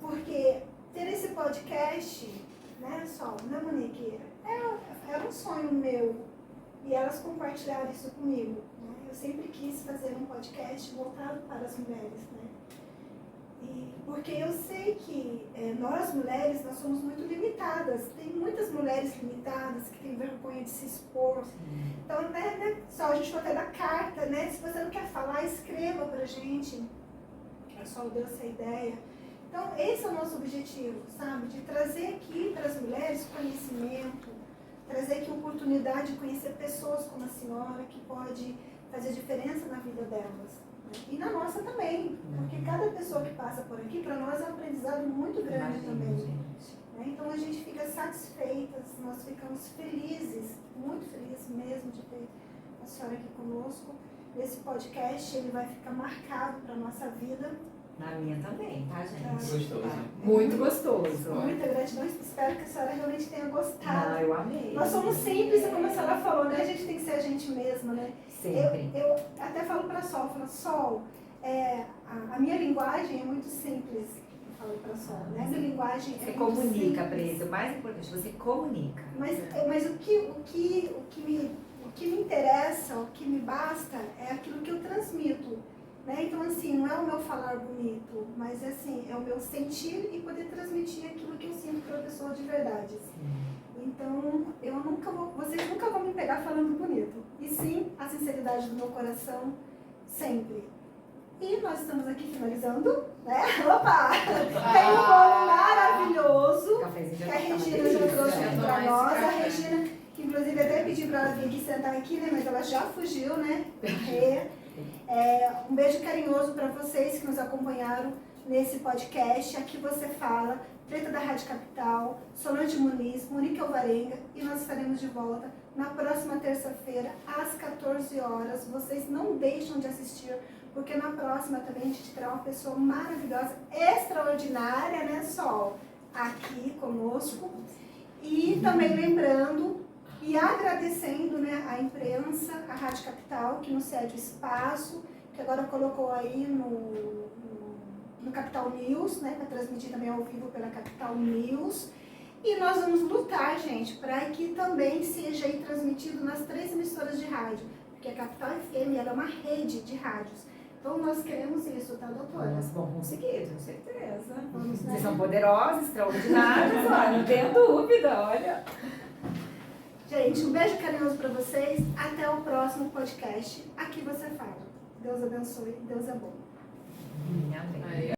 porque ter esse podcast, né, Sol, né, Monique, era um sonho meu, e elas compartilharam isso comigo, né? Eu sempre quis fazer um podcast voltado para as mulheres, né? E porque eu sei que nós mulheres, nós somos muito limitadas. Tem muitas mulheres limitadas que têm vergonha de se expor. Então, né, só a gente vai até dar carta, né? Se você não quer falar, escreva pra gente. A Sol deu essa ideia. Então, esse é o nosso objetivo, sabe? De trazer aqui para as mulheres conhecimento, trazer aqui oportunidade de conhecer pessoas como a senhora, que pode fazer diferença na vida delas. Né? E na nossa também, porque cada pessoa que passa por aqui, para nós é um aprendizado muito grande também. Né? Então a gente fica satisfeitas, nós ficamos felizes, muito felizes mesmo de ter a senhora aqui conosco. Esse podcast ele vai ficar marcado para a nossa vida. Na minha também, tá, gente? Gostoso. Tá. Muito gostoso. Muita gratidão, espero que a senhora realmente tenha gostado. Ah, eu amei. Nós somos simples, como a senhora falou, né? A gente tem que ser a gente mesma, né? Sempre. Eu até falo para Sol, Sol, a minha linguagem é muito simples. Eu falo para Sol, né? A minha linguagem Você é comunica, muito simples. Preta. O mais importante, você comunica. Mas o que me interessa, o que me basta é aquilo que eu transmito. Né? Então, assim, não é o meu falar bonito, mas assim, é o meu sentir e poder transmitir aquilo que eu sinto para a pessoa de verdade. Então, vocês nunca vão me pegar falando bonito. E sim, a sinceridade do meu coração, sempre. E nós estamos aqui finalizando, né? Opa! Tem um bolo maravilhoso Cafézinho que já a tá uma Regina já delícia. trouxe aqui para Nós, nós. A cara. Regina, que inclusive até pedi para ela vir aqui sentar aqui, né? Mas ela já fugiu, né? Um beijo carinhoso para vocês que nos acompanharam nesse podcast. Aqui você fala, Preta da Rádio Capital, Solange Muniz, Monique Alvarenga, e nós estaremos de volta na próxima terça-feira, às 14 horas. Vocês não deixam de assistir, porque na próxima também a gente terá uma pessoa maravilhosa, extraordinária, né, Sol? Aqui conosco. E também lembrando e agradecendo, né, a imprensa, a Rádio Capital, que nos cede o espaço, que agora colocou aí no Capital News, né, para transmitir também ao vivo pela Capital News. E nós vamos lutar, gente, para que também seja aí transmitido nas 3 emissoras de rádio, porque a Capital FM ela é uma rede de rádios. Então nós queremos isso, tá, doutora? Nós vamos conseguir, tenho certeza. Vamos, né? Vocês são poderosas, extraordinárias, olha, não tenho dúvida, olha. Gente, um beijo carinhoso para vocês. Até o próximo podcast. Aqui você fala. Deus abençoe. Deus é bom. Amém. Aí,